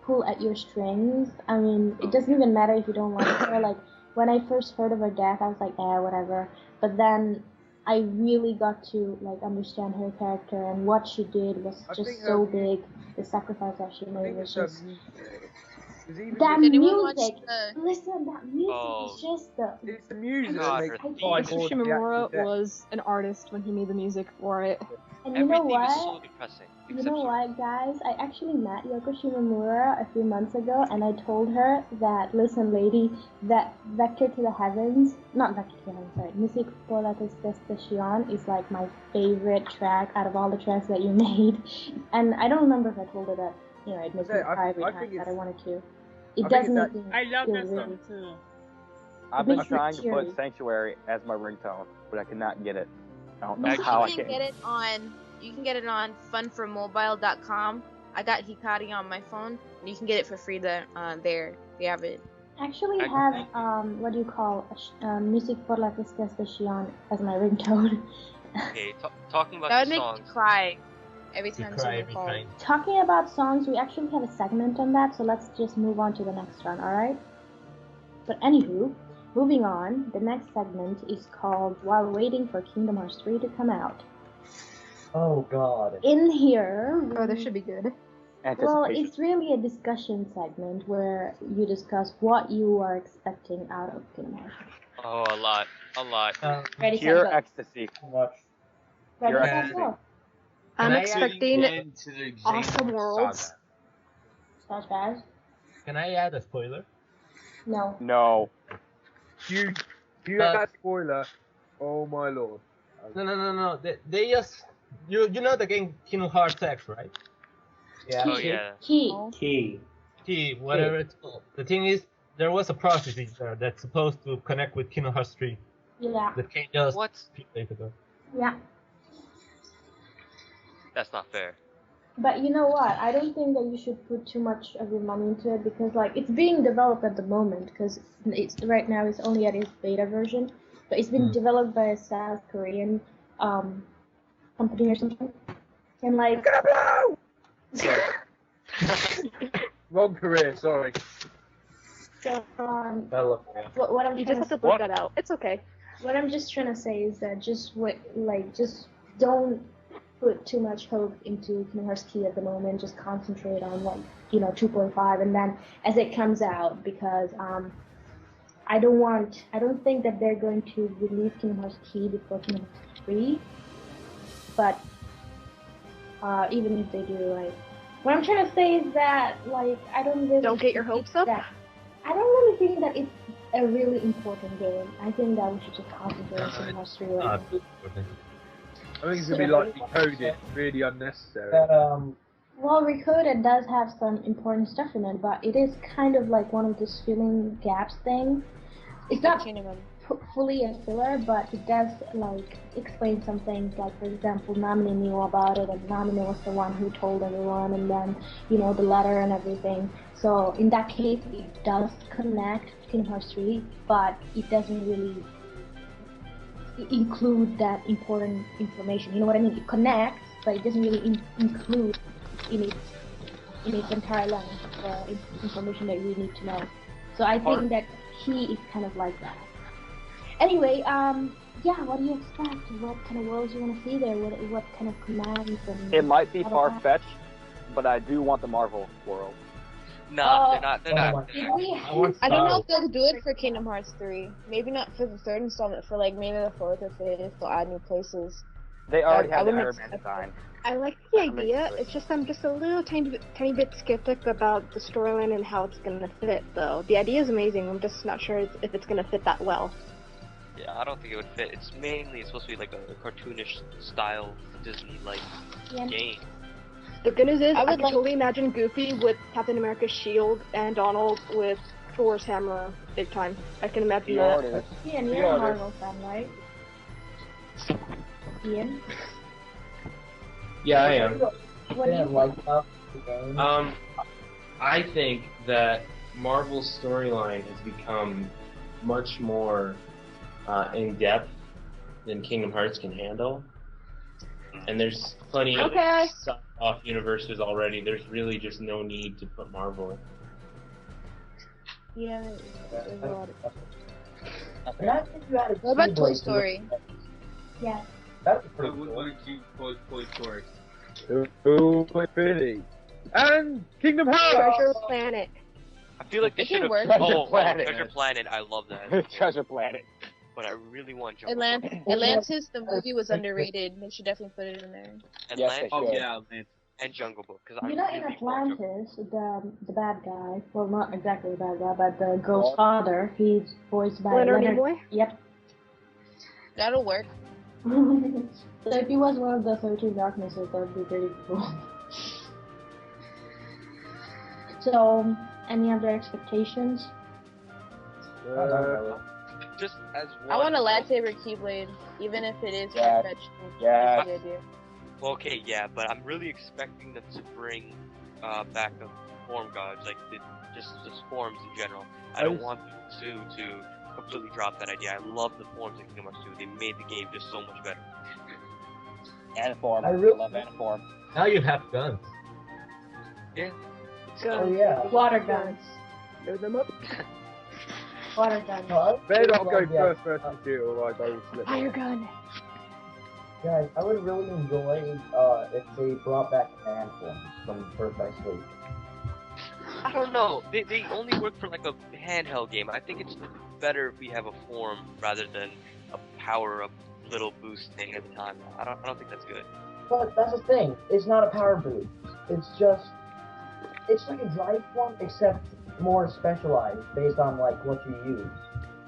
Speaker 2: pull at your strings. I mean, it doesn't even matter if you don't like her. Like, when I first heard of her death, I was like, whatever. But then I really got to, like, understand her character, and what she did was
Speaker 10: I
Speaker 2: just
Speaker 10: think
Speaker 2: so
Speaker 10: her-
Speaker 2: big. The sacrifice that she
Speaker 10: I
Speaker 2: made
Speaker 10: think
Speaker 2: was
Speaker 10: it's her
Speaker 2: just...
Speaker 10: music. It's even
Speaker 2: That
Speaker 6: Did anyone watch
Speaker 2: music!
Speaker 6: the?
Speaker 2: Listen, that music
Speaker 5: Oh.
Speaker 2: is just the...
Speaker 10: It's the music
Speaker 5: God,
Speaker 10: that makes
Speaker 5: her
Speaker 10: me
Speaker 5: theme.
Speaker 10: buy
Speaker 9: Yasushi
Speaker 10: more than the
Speaker 9: Shimomura
Speaker 10: actual death.
Speaker 9: was an artist when he made the music for it.
Speaker 2: And you know
Speaker 5: Everything
Speaker 2: what?
Speaker 5: is so depressing.
Speaker 2: You
Speaker 5: Except
Speaker 2: know
Speaker 5: Sora.
Speaker 2: what, guys? I actually met Yoko Shimomura a few months ago, and I told her that, listen, lady, that Vector to the Heavens, not Vector to the Heavens, sorry, Music por la Testación is like my favorite track out of all the tracks that you made. And I don't remember if I told her that, you know, it makes me
Speaker 10: Yeah,
Speaker 2: cry
Speaker 10: I
Speaker 2: every
Speaker 10: think
Speaker 2: time that
Speaker 10: it's-
Speaker 2: I wanted to.
Speaker 10: I
Speaker 2: It
Speaker 10: think
Speaker 2: does
Speaker 10: it's
Speaker 2: make me
Speaker 7: I love
Speaker 2: feel
Speaker 7: that
Speaker 2: really...
Speaker 7: song too.
Speaker 3: I've been
Speaker 2: makes me
Speaker 3: trying to
Speaker 2: teary.
Speaker 3: put Sanctuary as my ringtone, but I cannot get it. I don't know
Speaker 5: Actually,
Speaker 3: how I
Speaker 6: You can
Speaker 3: can.
Speaker 6: get it on. You can get it on funformobile.com. I got Hikari on my phone, and you can get it for free there. They have it.
Speaker 2: Actually
Speaker 5: I-
Speaker 2: have, what do you call, Music por la Testación as my ringtone.
Speaker 5: Okay, talking about
Speaker 6: That would
Speaker 5: the
Speaker 6: make
Speaker 5: songs.
Speaker 6: me cry every
Speaker 8: You
Speaker 6: time
Speaker 8: cry
Speaker 6: someone
Speaker 8: every
Speaker 6: calls.
Speaker 8: time.
Speaker 2: Talking about songs, we actually have a segment on that, so let's just move on to the next one, alright? But anywho, moving on, the next segment is called While Waiting for Kingdom Hearts 3 to come out.
Speaker 4: Oh god.
Speaker 2: In here,
Speaker 9: Oh, this should be good.
Speaker 2: well,
Speaker 3: Anticipation.
Speaker 2: it's really a discussion segment where you discuss what you are expecting out of Kingdom Hearts.
Speaker 5: Oh, a lot.
Speaker 2: Ready, set,
Speaker 3: Pure
Speaker 2: go.
Speaker 3: ecstasy.
Speaker 4: Too much.
Speaker 2: Ready,
Speaker 3: Pure
Speaker 2: set,
Speaker 3: ecstasy.
Speaker 2: go.
Speaker 9: I'm
Speaker 8: Can I
Speaker 9: expecting
Speaker 8: add into the
Speaker 9: awesome
Speaker 8: Xehanort
Speaker 9: worlds.
Speaker 8: saga?
Speaker 2: Start fast.
Speaker 8: Can I add a spoiler?
Speaker 2: No.
Speaker 3: No.
Speaker 10: You that spoiler. Oh my lord.
Speaker 8: No. They just you know the game Kingdom Hearts X, right?
Speaker 4: Yeah.
Speaker 5: Oh yeah.
Speaker 2: Key.
Speaker 8: Key, whatever it's called. The thing is, there was a process in there that's supposed to connect with Kingdom Hearts 3
Speaker 2: Yeah.
Speaker 8: that came just
Speaker 5: What?
Speaker 8: a few days ago.
Speaker 2: Yeah.
Speaker 5: That's not fair.
Speaker 2: But you know what? I don't think that you should put too much of your money into it because, like, it's being developed at the moment because it's right now it's only at its beta version, but it's been developed by a South Korean company or something, and like.
Speaker 10: Wrong career, sorry.
Speaker 2: So,
Speaker 4: Hello.
Speaker 2: what I'm
Speaker 9: You
Speaker 2: trying
Speaker 9: just have
Speaker 2: to
Speaker 9: to look that out. It's okay.
Speaker 2: what I'm just trying to say is that just don't put too much hope into Kingdom Hearts Key at the moment. Just concentrate on 2.5, and then as it comes out, because I don't think that they're going to release Kingdom Hearts Key before Kingdom Hearts 3. But even if they do, like, what I'm trying to say is that, like, I don't really
Speaker 9: Don't get your hopes up.
Speaker 2: I don't really think that it's a really important game. I think that we should just concentrate on Kingdom Hearts 3 right now.
Speaker 10: I think it's gonna be like decoded, really unnecessary.
Speaker 4: That
Speaker 2: Well, Recoded does have some important stuff in it, but it is kind of like one of those filling gaps thing. It's not fully a filler, but it does, like, explain some things. Like, for example, Namine knew about it, and Namine was the one who told everyone, and then, the letter and everything. So, in that case, it does connect Kingdom Hearts 3, but it doesn't really include that important information. You know what I mean? It connects, but it doesn't really include in its entire length information that you need to know. So I think that Key is kind of like that. Anyway, what do you expect? What kind of worlds you want to see there? What kind of commands and...
Speaker 3: It might be far-fetched, but I do want the Marvel world.
Speaker 5: No, they're not. They're not.
Speaker 6: I don't know if they'll do it for Kingdom Hearts 3. Maybe not for the third installment. For like maybe the fourth or fifth, they'll add new places.
Speaker 3: They already have the
Speaker 6: wouldn't
Speaker 3: Iron Man
Speaker 6: expect
Speaker 3: design.
Speaker 9: I like the idea. It's just I'm just a little tiny bit skeptic about the storyline and how it's gonna fit. Though the idea is amazing. I'm just not sure if it's gonna fit that well.
Speaker 5: Yeah, I don't think it would fit. It's supposed to be like a cartoonish style Disney-like game.
Speaker 9: The good news is
Speaker 6: I
Speaker 9: I
Speaker 6: would
Speaker 9: can
Speaker 6: like-
Speaker 9: totally imagine Goofy with Captain America's shield and Donald with Thor's hammer big time. I can imagine that.
Speaker 3: Pre-orders.
Speaker 2: Ian, you're a Marvel fan, right? Ian?
Speaker 1: Yeah, I am.
Speaker 2: What do you
Speaker 4: Didn't like about the game.
Speaker 1: I think that Marvel's storyline has become much more in depth than Kingdom Hearts can handle, and there's plenty of off universes already. There's really just no need to put Marvel.
Speaker 2: Yeah, there's a lot of...
Speaker 4: And I think you added
Speaker 6: What about Toy
Speaker 4: Keyblade to
Speaker 6: Story?
Speaker 2: Yeah.
Speaker 4: That's
Speaker 11: I
Speaker 4: pretty
Speaker 11: would
Speaker 4: cool.
Speaker 11: want to keep Toy Story.
Speaker 10: Infinity. And Kingdom Hearts!
Speaker 9: Treasure Planet.
Speaker 5: I feel like they
Speaker 6: It can
Speaker 5: should have.
Speaker 6: work.
Speaker 5: Oh,
Speaker 3: Planet.
Speaker 5: Treasure Planet. I love that.
Speaker 3: Treasure Planet.
Speaker 5: But I really want Jungle Book.
Speaker 6: Atlantis, the movie was underrated. They should definitely put it in there.
Speaker 3: Yes, they
Speaker 5: Atlantis
Speaker 11: Oh
Speaker 3: should.
Speaker 11: yeah, man.
Speaker 5: and Jungle Book. Because I
Speaker 2: You know, in
Speaker 5: really want Jungle
Speaker 2: Atlantis, the bad guy, well, not exactly the bad guy, but the girl's father, he's voiced by
Speaker 9: Leonard
Speaker 2: Leonard.
Speaker 9: Nimoy?
Speaker 2: Yep.
Speaker 6: That'll work.
Speaker 2: So if he was one of the 13 Darknesses, that would be pretty cool. So, any other expectations?
Speaker 5: Just as one.
Speaker 6: I want a lightsaber keyblade, even if it is
Speaker 3: Yes.
Speaker 6: far-fetched.
Speaker 3: Yes.
Speaker 6: That's a good idea.
Speaker 5: Well, okay, yeah, but I'm really expecting them to bring back the form gods, like just forms in general. I don't want them to completely drop that idea. I love the forms in Kingdom Hearts 2. They made the game just so much better.
Speaker 3: Aniform.
Speaker 4: I
Speaker 3: I
Speaker 4: really-
Speaker 3: love Aniform.
Speaker 8: Now you have guns.
Speaker 5: Yeah.
Speaker 4: Oh yeah.
Speaker 2: Water guns.
Speaker 10: Load them up.
Speaker 2: Water guns.
Speaker 4: No, I
Speaker 10: Better
Speaker 4: really
Speaker 10: not go
Speaker 4: love the
Speaker 10: first
Speaker 4: idea.
Speaker 10: person shooter, otherwise I will slip.
Speaker 9: Fire gun.
Speaker 4: Guys, I would really enjoy if they brought back hand forms from Birth by Sleep.
Speaker 5: I don't know. They only work for like a handheld game. I think it's better if we have a form rather than a power-up little boost thing at the time. I don't think that's good.
Speaker 4: But that's the thing. It's not a power boost. It's like a drive form, except more specialized based on like what you use.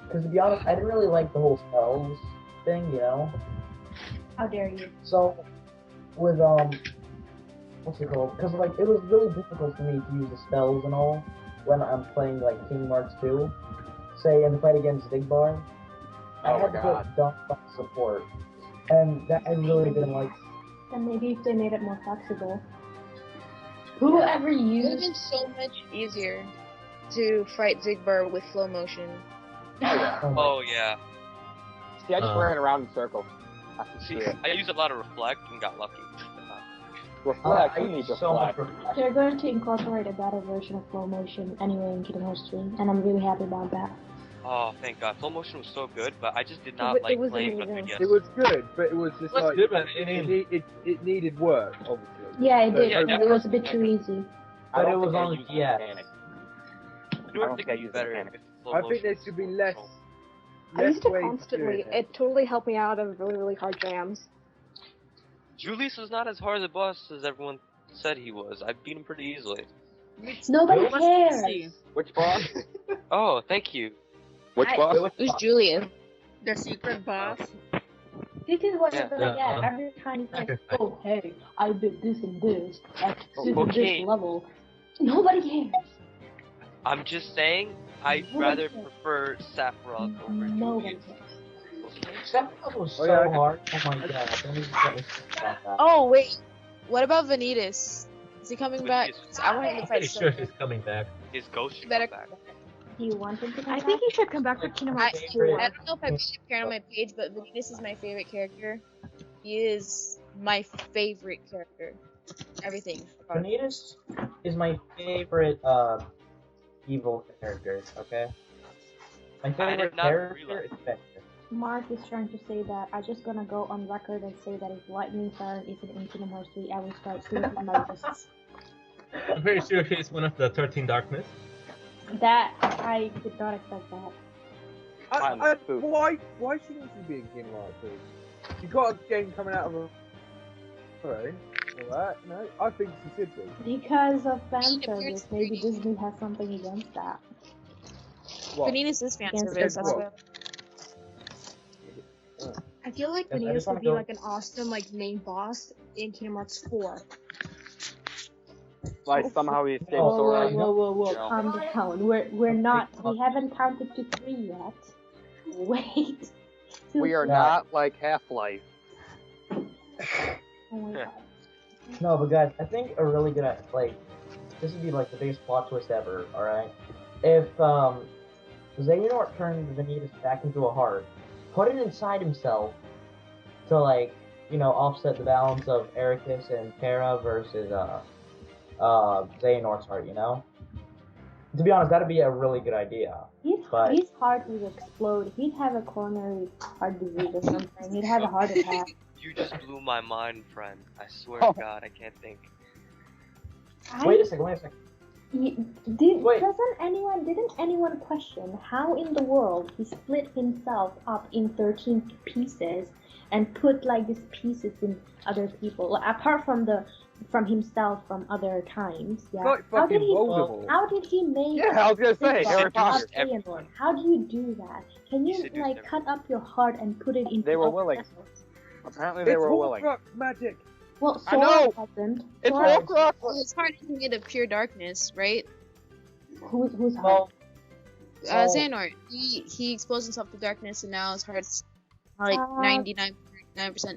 Speaker 4: Because to be honest, I didn't really like the whole spells thing, you know.
Speaker 2: How dare you?
Speaker 4: So with what's it called? Because like it was really difficult for me to use the spells and all when I'm playing like Kingdom Hearts 2. Say in the fight against Digbar, I
Speaker 3: Oh
Speaker 4: had
Speaker 3: my
Speaker 4: to
Speaker 3: God.
Speaker 4: put Doc support, and that I really didn't like.
Speaker 2: And maybe if they made it more flexible. Whoever
Speaker 6: It would have
Speaker 2: used
Speaker 6: been so much easier to fight Zigbar with flow motion.
Speaker 5: Oh yeah.
Speaker 3: See, I just ran around in circles. That's
Speaker 5: See,
Speaker 3: it.
Speaker 5: I used a lot of reflect and got lucky.
Speaker 3: Reflect.
Speaker 4: I
Speaker 3: You need
Speaker 4: use
Speaker 3: to
Speaker 4: so much
Speaker 3: reflect.
Speaker 2: They're going to incorporate a better version of flow motion anyway in Kingdom Hearts 3, and I'm really happy about that.
Speaker 5: Oh, thank God. Flow motion was so good, but I just did
Speaker 9: It
Speaker 5: not
Speaker 9: wa- it
Speaker 5: like
Speaker 9: was
Speaker 5: playing
Speaker 9: amazing.
Speaker 5: with 3DS.
Speaker 10: It was good, but it was just
Speaker 8: Let's
Speaker 10: like
Speaker 8: do it.
Speaker 10: it needed work, obviously.
Speaker 2: Yeah, it
Speaker 10: So-
Speaker 2: did.
Speaker 5: Yeah,
Speaker 2: and it was a bit too easy.
Speaker 3: I
Speaker 4: But it
Speaker 3: don't
Speaker 4: was
Speaker 3: think I
Speaker 4: on
Speaker 3: used the
Speaker 4: DS.
Speaker 3: mechanic.
Speaker 5: I
Speaker 3: I
Speaker 5: don't
Speaker 3: don't
Speaker 5: think
Speaker 3: think I
Speaker 5: it'd be
Speaker 3: used the
Speaker 5: better
Speaker 3: mechanic.
Speaker 5: if flow
Speaker 10: I think
Speaker 5: motion
Speaker 10: there should be less.
Speaker 9: I used it
Speaker 10: ways to do
Speaker 9: constantly.
Speaker 10: it.
Speaker 9: It totally helped me out of really, really hard jams.
Speaker 5: Julius was not as hard a boss as everyone said he was. I beat him pretty easily.
Speaker 2: Nobody
Speaker 7: Let's
Speaker 2: cares.
Speaker 7: see.
Speaker 3: Which boss?
Speaker 5: Oh, thank you.
Speaker 3: Which boss?
Speaker 6: Who's Julian?
Speaker 7: The secret boss.
Speaker 2: This is what
Speaker 5: Yeah.
Speaker 2: you're gonna
Speaker 8: Yeah,
Speaker 2: get every time you say,
Speaker 8: okay.
Speaker 2: oh, hey, I did this and this at this and
Speaker 5: Okay.
Speaker 2: this level. Nobody cares.
Speaker 5: I'm just saying, I'd
Speaker 2: Nobody
Speaker 5: rather
Speaker 2: cares.
Speaker 5: prefer Sephiroth over
Speaker 2: Nobody
Speaker 5: Julius.
Speaker 2: cares.
Speaker 4: Sephiroth was
Speaker 10: Oh,
Speaker 4: so
Speaker 10: yeah.
Speaker 4: hard. Oh my god. Don't even get me started about that.
Speaker 6: Oh wait, what about Vanitas? Is he coming back?
Speaker 5: Vanitas.
Speaker 6: I want him to fight
Speaker 8: Pretty sure
Speaker 6: Sora.
Speaker 8: he's coming back.
Speaker 5: His ghost should
Speaker 6: Better
Speaker 5: come back.
Speaker 2: Do you want him to come
Speaker 9: I
Speaker 2: back?
Speaker 9: think he should come back for Kingdom
Speaker 6: I,
Speaker 9: Hearts
Speaker 6: I
Speaker 9: 2.
Speaker 6: don't know if I made it appear on my page, but Vanitas is my favorite character. He is my favorite character. Everything. about him.
Speaker 4: Vanitas is my favorite evil character. Okay. My favorite
Speaker 5: not
Speaker 4: character
Speaker 5: realize-
Speaker 4: is Vector.
Speaker 2: Mark is trying to say that I'm just gonna go on record and say that if Lightning Siren isn't in Kingdom Hearts 3, I will start sleeping my wrists.
Speaker 8: I'm pretty sure he's one of the 13 Darkness.
Speaker 2: That, I did not expect that.
Speaker 10: Why shouldn't you be in Kingdom Hearts 2? You got a game coming out of a. Alright, alright, no, I think you should be.
Speaker 2: Because of fan service, maybe Disney has something against that.
Speaker 10: What?
Speaker 6: Vanitas is fan
Speaker 2: Against
Speaker 6: service. That's
Speaker 10: what?
Speaker 6: what.
Speaker 9: I feel like
Speaker 4: Yes, I
Speaker 9: Vanitas
Speaker 4: just
Speaker 9: would
Speaker 4: wanna
Speaker 9: be
Speaker 4: go-
Speaker 9: like an awesome like main boss in Kingdom Hearts 4.
Speaker 3: like somehow he escaped
Speaker 2: Whoa,
Speaker 3: Sora.
Speaker 2: whoa,
Speaker 3: You know.
Speaker 2: calm down. We're not. We haven't counted to 3 yet. Wait.
Speaker 3: We are not like Half-Life.
Speaker 2: Oh my god.
Speaker 4: No, but guys, I think a really good this would be like the biggest plot twist ever. All right, if Xehanort turned Vanitas back into a heart, put it inside himself to offset the balance of Ericus and Terra versus Xehanort's heart. To be honest, that'd be a really good idea.
Speaker 2: His heart would explode. He'd have a coronary heart disease or something. He'd have a heart attack.
Speaker 5: You just blew my mind, friend. I swear to God, I can't think.
Speaker 4: Wait a second.
Speaker 2: Didn't anyone question how in the world he split himself up in 13 pieces and put these pieces in other people, apart from himself from other times? Yeah.
Speaker 10: Like
Speaker 2: How did
Speaker 10: fucking
Speaker 2: How did he make?
Speaker 3: Yeah, I was gonna say Harry Potter.
Speaker 2: Xehanort? How do you do that? Can you cut up your heart and put it into?
Speaker 3: They were
Speaker 2: other
Speaker 3: willing.
Speaker 2: vessels?
Speaker 3: Apparently they were willing.
Speaker 10: Horcrux magic.
Speaker 2: Well,
Speaker 3: I
Speaker 2: Sora
Speaker 3: know!
Speaker 2: wasn't.
Speaker 3: It's
Speaker 2: Sora-
Speaker 3: Horcrux!
Speaker 6: Well, his heart is made of pure darkness, right?
Speaker 2: Who's heart?
Speaker 6: Xehanort. He exposed himself to darkness, and now his heart's like 99%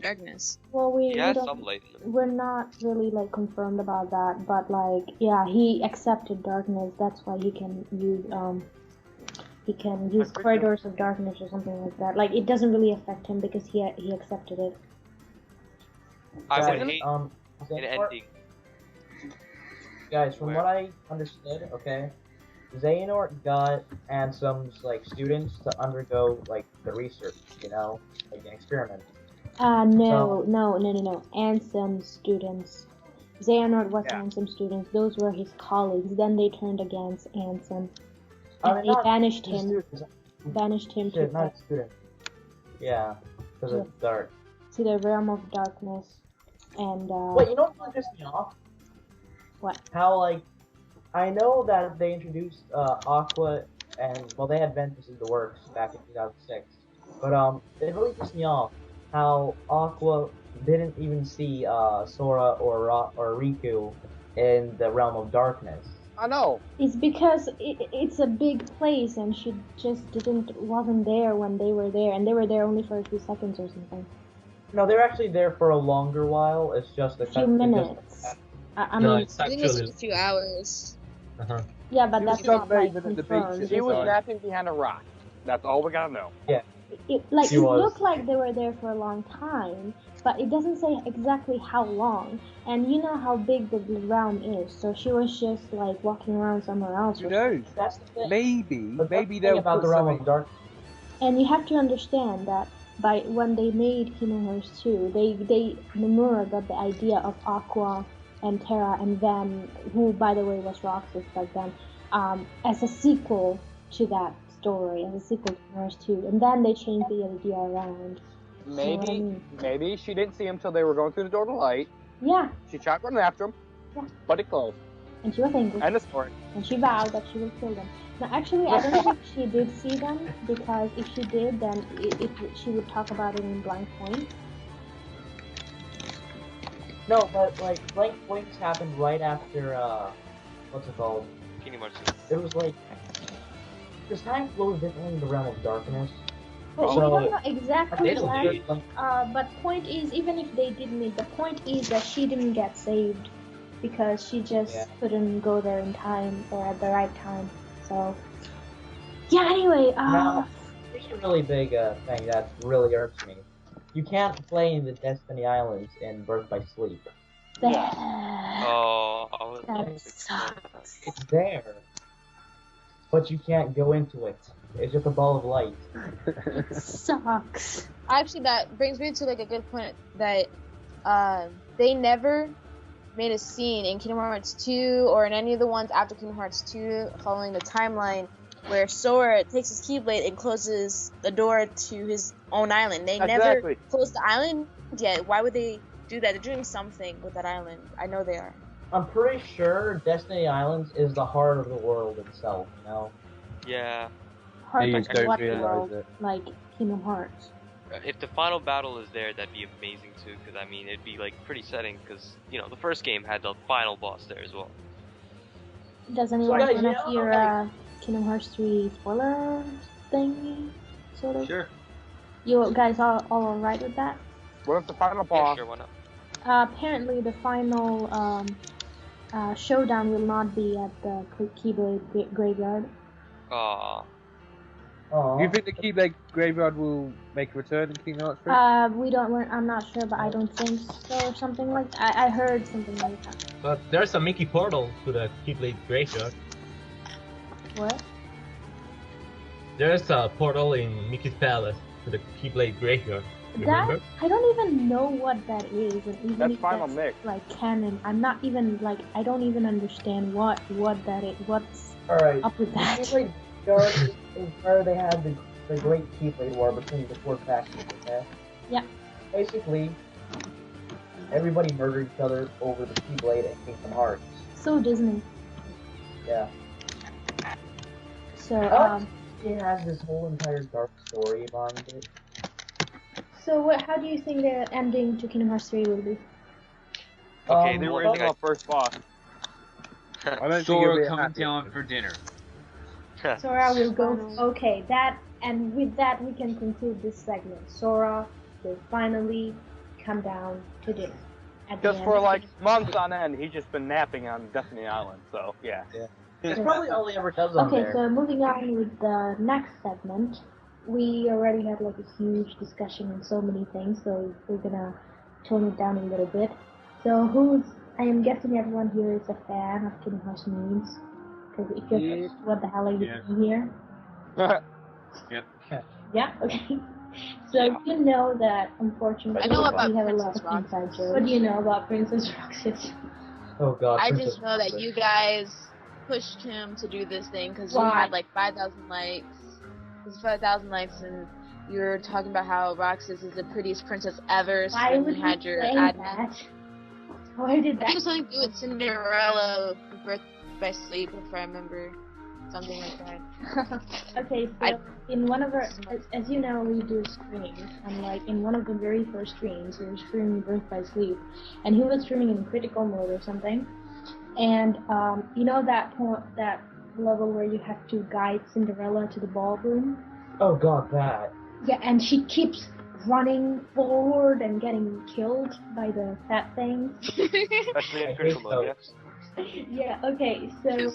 Speaker 6: darkness.
Speaker 2: Well,
Speaker 5: He has some light in him.
Speaker 2: we're not really confirmed about that, but yeah, he accepted darkness. That's why he can use corridors of darkness or something like that. It doesn't really affect him because he accepted it.
Speaker 5: I would
Speaker 4: Guys,
Speaker 5: hate an ending.
Speaker 4: Guys, from
Speaker 5: Where?
Speaker 4: what I understood, okay, Xehanort got Ansem's students to undergo the research, an experiment.
Speaker 2: No. Ansem students. Xehanort was
Speaker 3: Yeah.
Speaker 2: Ansem students. Those were his colleagues. Then they turned against Ansem.
Speaker 4: I
Speaker 2: And
Speaker 4: mean,
Speaker 2: they
Speaker 4: not
Speaker 2: banished
Speaker 4: his
Speaker 2: him.
Speaker 4: students,
Speaker 2: Banished him
Speaker 4: shit, not his students. Yeah, because
Speaker 2: Yeah.
Speaker 4: it's dark.
Speaker 2: to the realm of darkness. And
Speaker 4: Wait, you know what pissed me off?
Speaker 2: What?
Speaker 4: How I know that they introduced Aqua and they had Ventus in the works back in 2006, but it really pissed me off how Aqua didn't even see Sora or Riku in the realm of darkness.
Speaker 3: I know.
Speaker 2: It's because it's a big place, and she just wasn't there when they were there, and they were there only for a few seconds or something.
Speaker 4: No, they're actually there for a longer while. It's just
Speaker 2: A few minutes. I mean,
Speaker 8: it's
Speaker 6: I think it's
Speaker 8: actually.
Speaker 6: a few hours.
Speaker 2: yeah, but
Speaker 10: She
Speaker 2: that's
Speaker 10: was
Speaker 2: not
Speaker 10: sunbathing at the beach
Speaker 2: confirmed.
Speaker 10: at
Speaker 3: She
Speaker 10: the
Speaker 3: was
Speaker 10: time.
Speaker 3: napping behind a rock. That's all we gotta know.
Speaker 2: It
Speaker 4: She
Speaker 2: it
Speaker 4: was.
Speaker 2: looked like they were there for a long time, but it doesn't say exactly how long. And you know how big the realm is, so she was just walking around somewhere else.
Speaker 10: You know,
Speaker 4: That's the thing.
Speaker 10: maybe
Speaker 4: But that's the thing
Speaker 10: they'll
Speaker 4: about
Speaker 10: put
Speaker 4: the realm
Speaker 10: something.
Speaker 4: of darkness.
Speaker 2: And you have to understand that when they made Kingdom Hearts 2, Nomura got the idea of Aqua and Terra and Ven, who by the way was Roxas back then, as a sequel to that story, as a sequel to Kingdom Hearts 2, and then they changed the idea around. You know what I mean?
Speaker 3: Maybe she didn't see him till they were going through the door to light.
Speaker 2: Yeah,
Speaker 3: She tried running after him,
Speaker 2: Yeah.
Speaker 3: but it closed.
Speaker 2: and she was angry,
Speaker 3: End of story.
Speaker 2: and she vowed that she will kill them. Now, actually, I don't think she did see them, because if she did, then she would talk about it in Blank Point.
Speaker 4: No, but Blank Points happened right after what's it called?
Speaker 5: Kingdom Hearts.
Speaker 4: It was because time flows differently in the realm of darkness.
Speaker 2: But we
Speaker 4: So-
Speaker 2: don't know exactly
Speaker 4: They don't
Speaker 2: when.
Speaker 4: do it,
Speaker 2: But point is, even if they did meet, the point is that she didn't get saved because she just couldn't go there in time or at the right time. So, yeah. Anyway,
Speaker 4: Now, here's a really big thing that really irks me. You can't play in the Destiny Islands in Birth by Sleep.
Speaker 5: Oh, I would love
Speaker 2: That
Speaker 5: to.
Speaker 2: sucks.
Speaker 4: It's there, but you can't go into it. It's just a ball of light.
Speaker 2: It sucks.
Speaker 6: Actually, that brings me to a good point that they never made a scene in Kingdom Hearts 2 or in any of the ones after Kingdom Hearts 2 following the timeline where Sora takes his Keyblade and closes the door to his own island. They never
Speaker 3: Exactly.
Speaker 6: closed the island yet. Why would they do that? They're doing something with that island. I know they are.
Speaker 4: I'm pretty sure Destiny Islands is the heart of the world itself,
Speaker 5: Yeah.
Speaker 2: Heart
Speaker 10: You
Speaker 2: of
Speaker 10: don't
Speaker 2: what
Speaker 10: realize
Speaker 2: world?
Speaker 10: it.
Speaker 2: Like Kingdom Hearts.
Speaker 5: If the final battle is there, that'd be amazing too. Because it'd be pretty setting. Because the first game had the final boss there as well.
Speaker 2: Does anyone
Speaker 4: guys,
Speaker 2: want
Speaker 4: you
Speaker 2: to
Speaker 4: know,
Speaker 2: hear
Speaker 4: like-
Speaker 2: Kingdom Hearts 3 spoiler thingy, sort of?
Speaker 1: Sure.
Speaker 2: You guys are all alright with that?
Speaker 3: What if the final
Speaker 5: Yeah,
Speaker 3: boss?
Speaker 5: sure, why not?
Speaker 2: Apparently, the final showdown will not be at the Keyblade Graveyard.
Speaker 5: Aw.
Speaker 4: Aw.
Speaker 12: Do you think the Keyblade Graveyard will make a return in Kingdom Hearts 3?
Speaker 2: I'm not sure, but I don't think so, or something like that. I heard something like that.
Speaker 8: But there's a Mickey portal to the Keyblade Graveyard.
Speaker 2: What?
Speaker 8: There's a portal in Mickey's Palace to the Keyblade Graveyard. Remember?
Speaker 2: That I don't even know what that is, and even
Speaker 3: That's
Speaker 2: if
Speaker 3: Final
Speaker 2: that's
Speaker 3: Mix.
Speaker 2: like canon, I'm not even like I don't even understand what that is. What's
Speaker 4: Alright.
Speaker 2: up with that?
Speaker 4: Keyblade Graveyard is where they had the Great Keyblade War between the four factions, okay?
Speaker 2: Yeah.
Speaker 4: Basically, everybody murdered each other over the Keyblade and Kingdom Hearts.
Speaker 2: So Disney.
Speaker 4: Yeah.
Speaker 2: So
Speaker 4: It has this whole entire dark story behind it.
Speaker 2: So how do you think the ending to Kingdom Hearts 3 will be?
Speaker 5: Okay,
Speaker 3: They
Speaker 5: the
Speaker 3: were
Speaker 5: one
Speaker 3: in
Speaker 5: thing I...
Speaker 3: the first boss.
Speaker 12: I don't think
Speaker 11: Sora
Speaker 12: you'll be
Speaker 11: coming
Speaker 12: happy.
Speaker 11: down for dinner.
Speaker 2: Sora will go. Okay, and with that we can conclude this segment. Sora will finally come down to dinner. At the
Speaker 3: Just
Speaker 2: end.
Speaker 3: for like months on end, he's just been napping on Destiny Island. So yeah.
Speaker 4: It's probably all he ever does on
Speaker 2: Okay,
Speaker 4: there.
Speaker 2: so moving on with the next segment, we already had like a huge discussion on so many things, so we're gonna tone it down a little bit. So I am guessing everyone here is a fan of Kingdom Hearts memes, because if you're what the hell are you doing here?
Speaker 11: Yep.
Speaker 2: Yeah, okay. So you know that unfortunately
Speaker 6: I know about
Speaker 2: we have a lot
Speaker 6: Princess
Speaker 2: of inside
Speaker 6: Roxas.
Speaker 2: jokes. What do you know about Princess Roxas?
Speaker 4: Oh god.
Speaker 6: I
Speaker 4: Princess
Speaker 6: just know that you guys pushed him to do this thing because you
Speaker 2: Why?
Speaker 6: had like 5,000 likes. It was 5,000 likes, and you were talking about how Roxas is the prettiest princess ever. So
Speaker 2: Why
Speaker 6: then
Speaker 2: would
Speaker 6: you
Speaker 2: you
Speaker 6: had your
Speaker 2: say
Speaker 6: admin.
Speaker 2: that? Why did
Speaker 6: I think
Speaker 2: that?
Speaker 6: it was something to do with Cinderella, Birth by Sleep, if I remember. Something like that.
Speaker 2: Okay, so in one of our, as you know, we do streams, and like in one of the very first streams, we were streaming Birth by Sleep, and he was streaming in critical mode or something, and you know that level where you have to guide Cinderella to the ballroom?
Speaker 4: Oh god, that.
Speaker 2: Yeah, and she keeps running forward and getting killed by the fat things.
Speaker 3: Especially in critical mode.
Speaker 2: Yeah, okay, so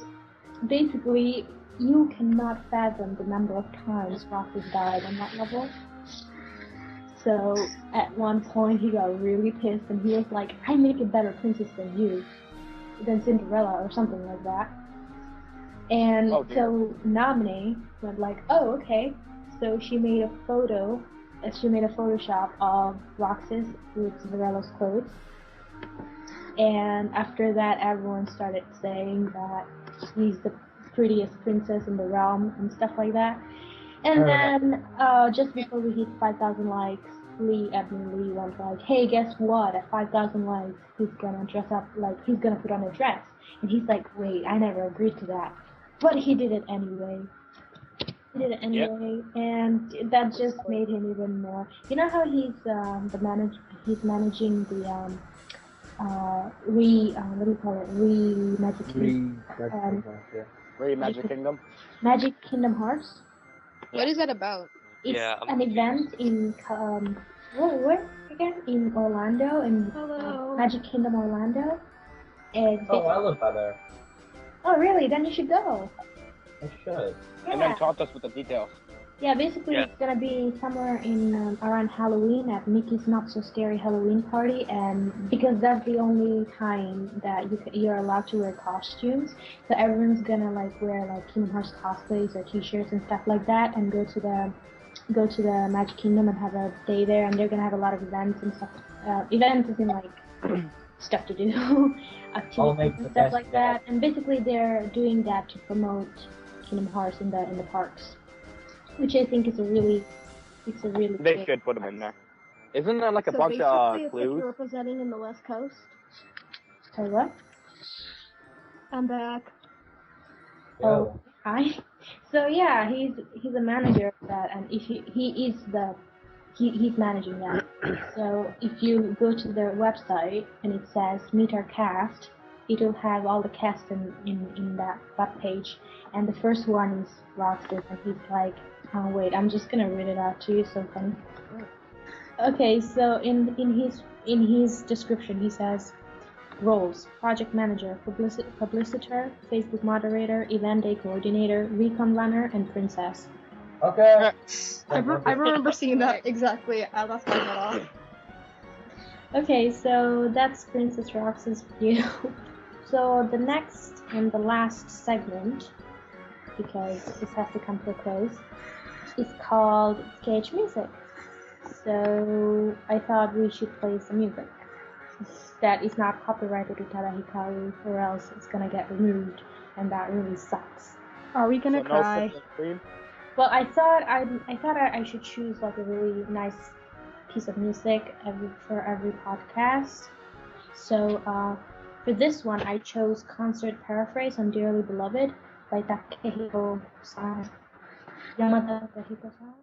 Speaker 2: basically, you cannot fathom the number of times Roxas died on that level. So, at one point, he got really pissed and he was like, I make a better princess than Cinderella, or something like that. And so Namine went like, oh, okay. So she made a Photoshop of Roxas with Cinderella's clothes. And after that, everyone started saying that he's the prettiest princess in the realm and stuff like that. And then, just before we hit 5,000 likes, Admin Lee went like, hey, guess what? At 5,000 likes, he's gonna dress up, like, he's gonna put on a dress. And he's like, wait, I never agreed to that. But he did it anyway. And that just made him even more. You know how he's managing the
Speaker 3: Magic Kingdom?
Speaker 2: Magic Kingdom Hearts.
Speaker 6: What is that about?
Speaker 2: It's an event in where again? In Orlando, in Magic Kingdom Orlando. And
Speaker 1: I live by there.
Speaker 2: oh really? Then you should go.
Speaker 1: I should.
Speaker 3: And then taught us with the details.
Speaker 2: Yeah, basically it's gonna be somewhere in around Halloween at Mickey's Not So Scary Halloween Party, and because that's the only time that you're allowed to wear costumes, so everyone's gonna like wear like Kingdom Hearts cosplays or T-shirts and stuff like that, and go to the Magic Kingdom and have a day there, and they're gonna have a lot of events and stuff. Events is in like stuff to do, activities and stuff like that, and basically they're doing that to promote Kingdom Hearts in the parks. Which I think is a really
Speaker 3: They should put them in there. Isn't there like a bunch of
Speaker 9: it's
Speaker 3: clues?
Speaker 9: like you're representing in the West Coast.
Speaker 2: Sorry, what?
Speaker 9: I'm back.
Speaker 2: Oh, hi. So yeah, he's a manager of that, and if he's managing that. So if you go to their website and it says meet our cast, it'll have all the cast in that web page, and the first one is Roxas, and he's like, oh wait, I'm just gonna read it out to you. So funny. Okay, so in his description he says, roles: project manager, publicitor, Facebook moderator, event day coordinator, recon runner, and princess.
Speaker 4: Okay.
Speaker 9: I remember seeing that exactly. I left my head off.
Speaker 2: Okay, so that's Princess Rox's view. So the next and the last segment, because this has to come to a close, is called KH Music. So I thought we should play some music that is not copyrighted to Tada Hikaru, or else it's gonna get removed, and that really sucks.
Speaker 9: Are we gonna
Speaker 3: So
Speaker 9: cry?
Speaker 3: No cream?
Speaker 2: Well, I thought I should choose like a really nice piece of music for every podcast. So for this one, I chose Concert Paraphrase on Dearly Beloved by Takehiko-san. Yamada Takehiko-san.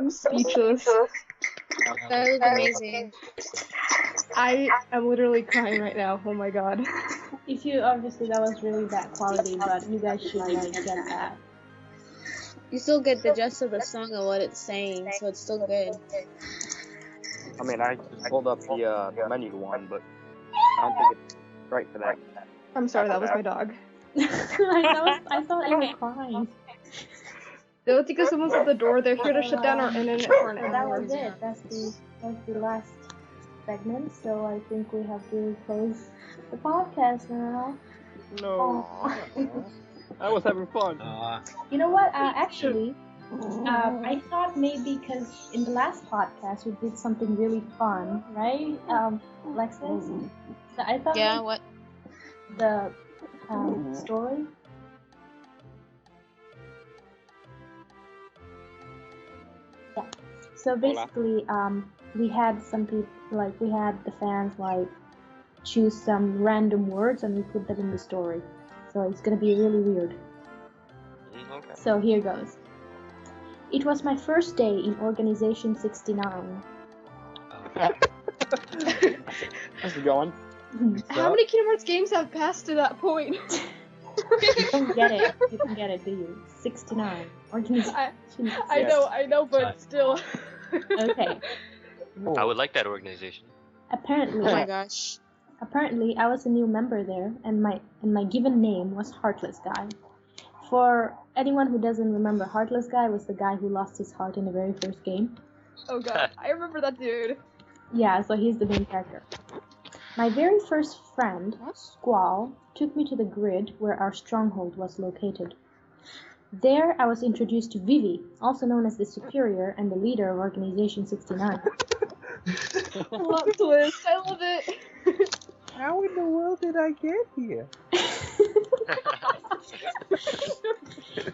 Speaker 9: I'm speechless.
Speaker 6: That was amazing.
Speaker 9: I am literally crying right now. Oh my god.
Speaker 2: If you obviously that was really bad quality, but you guys should like get that.
Speaker 6: You still get the gist of the song and what it's saying, so it's still good.
Speaker 3: I mean, I just pulled up the menu one, but I don't think it's right for that.
Speaker 9: I'm sorry, that was my dog.
Speaker 2: I thought you were crying.
Speaker 9: No, it's because someone's at the door. They're here to shut down our internet for an
Speaker 2: That
Speaker 9: hour.
Speaker 2: was it. That's the last segment. So I think we have to close the podcast now.
Speaker 3: No. I was having fun.
Speaker 2: You know what? Actually, I thought maybe because in the last podcast we did something really fun, right? Alexis. So I thought.
Speaker 6: Yeah. What?
Speaker 2: The story. Yeah. So basically, we had some people, like we had the fans like choose some random words and we put them in the story. So it's gonna be really weird.
Speaker 5: Okay.
Speaker 2: So here goes. It was my first day in Organization 69.
Speaker 3: How's it going?
Speaker 9: How many Kingdom Hearts games have passed to that point?
Speaker 2: You don't get it. You don't get it, do you? 69. Organization.
Speaker 9: I know, but still.
Speaker 2: Okay.
Speaker 5: I would like that organization.
Speaker 2: Apparently.
Speaker 6: Oh my gosh.
Speaker 2: Apparently, I was a new member there, and my given name was Heartless Guy. For anyone who doesn't remember, Heartless Guy was the guy who lost his heart in the very first game.
Speaker 9: Oh god, I remember that dude.
Speaker 2: Yeah, so he's the main character. My very first friend, Squall, took me to the grid where our stronghold was located. There, I was introduced to Vivi, also known as the Superior and the leader of Organization 69.
Speaker 9: Plot twist, I love it.
Speaker 12: How in the world did I get here?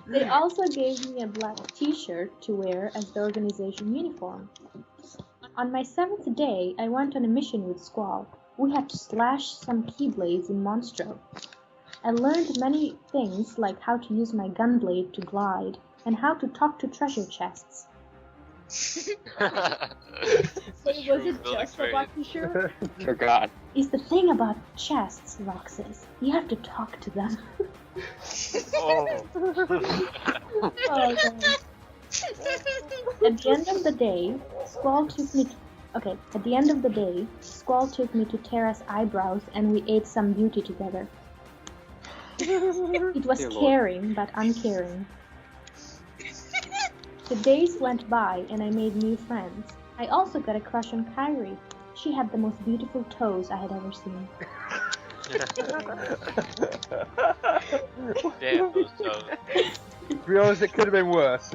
Speaker 2: They also gave me a black t-shirt to wear as the organization uniform. On my 7th day, I went on a mission with Squall. We had to slash some keyblades in Monstro. I learned many things like how to use my gunblade to glide and how to talk to treasure chests.
Speaker 9: Wait, was it just a black t-shirt?
Speaker 3: Oh god.
Speaker 2: It's the thing about chests, Roxas. You have to talk to them.
Speaker 5: Oh.
Speaker 2: Oh, God. At the end of the day, Squall took me to Tara's eyebrows and we ate some beauty together. It was caring but uncaring. The days went by and I made new friends. I also got a crush on Kyrie. She had the most beautiful toes I had ever seen.
Speaker 5: Damn, those toes.
Speaker 12: To be honest, it could have been worse.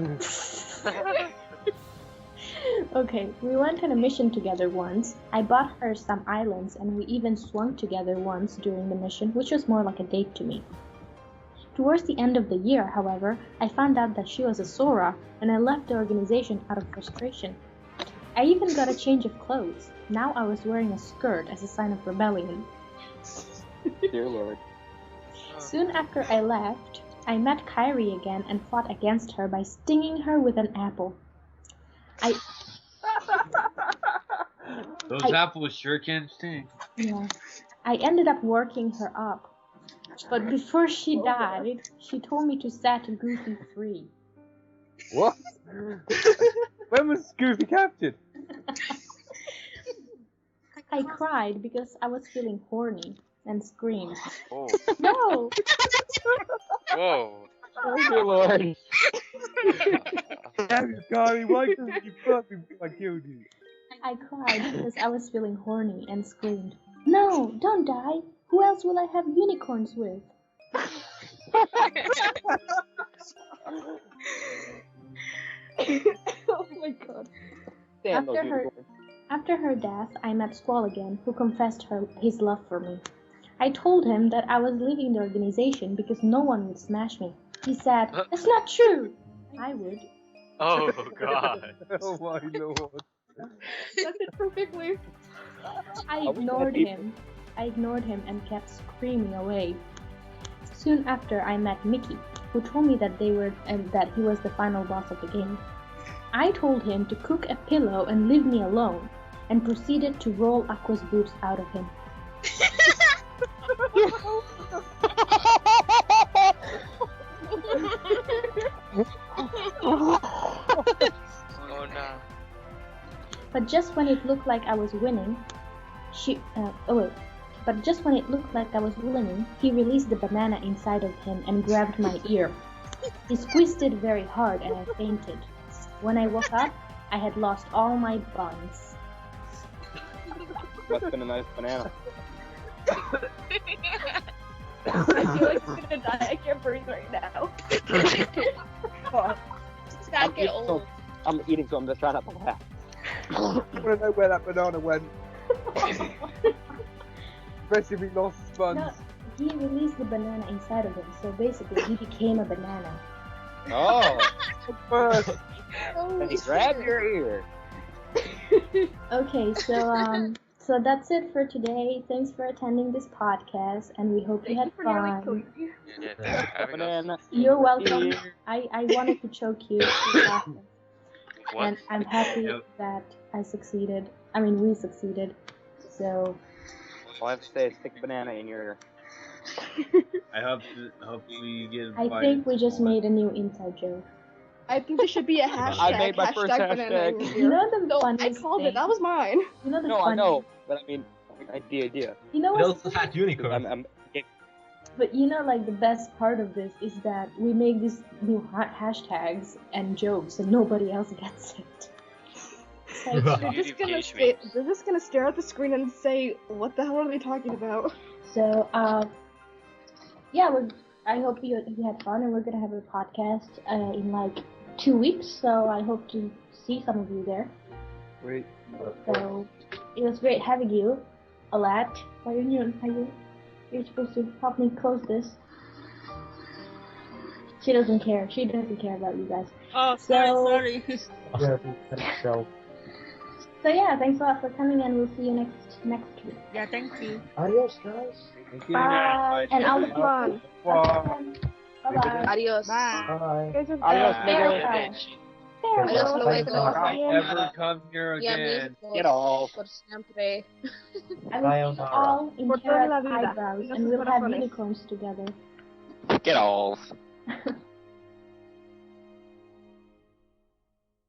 Speaker 2: Okay, we went on a mission together once. I bought her some islands and we even swung together once during the mission, which was more like a date to me. Towards the end of the year, however, I found out that she was a Sora and I left the organization out of frustration. I even got a change of clothes. Now I was wearing a skirt as a sign of rebellion.
Speaker 3: Dear Lord.
Speaker 2: Soon after I left, I met Kyrie again and fought against her by stinging her with an apple.
Speaker 11: Those apples sure can sting.
Speaker 2: Yeah. I ended up working her up. But before she died, she told me to set Goofy free.
Speaker 12: What? When was Goofy captured?
Speaker 2: I cried because I was feeling horny and screamed.
Speaker 5: Oh.
Speaker 2: No!
Speaker 5: Whoa.
Speaker 3: Oh dear Lord.
Speaker 12: Damn you, Carly, why couldn't you fuck me before I killed you?
Speaker 2: I cried because I was feeling horny and screamed. No, don't die! Who else will I have unicorns with?
Speaker 9: Oh my god.
Speaker 3: Damn those
Speaker 2: After her,
Speaker 3: unicorns.
Speaker 2: after her death, I met Squall again, who confessed his love for me. I told him that I was leaving the organization because no one would smash me. He said, "That's not true." I would.
Speaker 5: Oh god.
Speaker 12: Oh my lord.
Speaker 9: That's it perfectly.
Speaker 2: I ignored him and kept screaming away. Soon after, I met Mickey, who told me that he was the final boss of the game. I told him to cook a pillow and leave me alone, and proceeded to roll Aqua's boobs out of him.
Speaker 5: Oh no.
Speaker 2: But just when it looked like I was winning, But just when it looked like I was winning, he released the banana inside of him and grabbed my ear. He squeezed it very hard and I fainted. When I woke up, I had lost all my buns.
Speaker 3: Must have been a nice banana.
Speaker 9: I feel like I'm gonna die. I can't breathe right now.
Speaker 6: Stop get old.
Speaker 3: I'm eating, so I'm just trying not to laugh.
Speaker 12: I want to know where that banana went. Especially if he lost his buns.
Speaker 2: No, he released the banana inside of him, so basically he became a banana.
Speaker 3: Oh!
Speaker 9: Holy
Speaker 3: And he grabbed your ear.
Speaker 2: Okay, so that's it for today. Thanks for attending this podcast, and we hope you had fun.
Speaker 5: Yeah, thanks for having us.
Speaker 3: Banana.
Speaker 2: You're welcome. I wanted to choke you,
Speaker 5: What?
Speaker 2: and I'm happy that I succeeded. I mean, we succeeded. So
Speaker 3: All I have to say is stick a banana in your ear.
Speaker 11: I hope we get
Speaker 2: I
Speaker 11: invited
Speaker 2: think we just
Speaker 11: somewhere.
Speaker 2: made a new inside joke.
Speaker 9: I think there should be a hashtag.
Speaker 3: I made my first
Speaker 9: banana in
Speaker 3: hashtag.
Speaker 9: your
Speaker 2: You
Speaker 9: ear.
Speaker 2: know the
Speaker 9: No, I
Speaker 2: funniest
Speaker 9: called
Speaker 2: thing?
Speaker 9: it. That was mine.
Speaker 2: You know the
Speaker 3: No, I
Speaker 2: funny-
Speaker 3: know, but I mean, the idea.
Speaker 2: You know
Speaker 8: It
Speaker 2: what's
Speaker 8: also had unicorn.
Speaker 2: But you know, like the best part of this is that we make these new hashtags and jokes, and nobody else gets it. Like,
Speaker 9: They're just gonna stare at the screen and say, "What the hell are they talking about?"
Speaker 2: so, yeah, I hope you had fun, and we're gonna have a podcast in like 2 weeks. So I hope to see some of you there.
Speaker 12: Wait.
Speaker 2: So it was great having you, Alat. Why are you? You're supposed to help me close this. She doesn't care. She doesn't care about you guys.
Speaker 7: Oh,
Speaker 2: So-
Speaker 7: sorry.
Speaker 2: So yeah, thanks a lot for coming, and we'll see you next week.
Speaker 7: Yeah, thank you.
Speaker 4: Adios, guys.
Speaker 12: Thank you.
Speaker 2: Bye. And I'll
Speaker 9: Fun.
Speaker 2: Bye bye.
Speaker 6: Adios.
Speaker 7: Bye.
Speaker 4: Bye.
Speaker 9: You guys are
Speaker 3: Adios,
Speaker 9: bad.
Speaker 3: nigga.
Speaker 6: Adios,
Speaker 11: Don't
Speaker 6: luego.
Speaker 11: ever come here
Speaker 6: Y a
Speaker 11: again.
Speaker 6: mí,
Speaker 3: Get off.
Speaker 6: por siempre.
Speaker 2: I
Speaker 4: Bye,
Speaker 2: will see you
Speaker 4: Omara.
Speaker 2: all in
Speaker 9: Por toda la
Speaker 2: carrot
Speaker 9: vida.
Speaker 2: eyebrows,
Speaker 9: Eso
Speaker 2: and
Speaker 9: es
Speaker 2: we'll
Speaker 9: para
Speaker 2: have
Speaker 9: funny.
Speaker 2: unicorns together.
Speaker 3: Get off.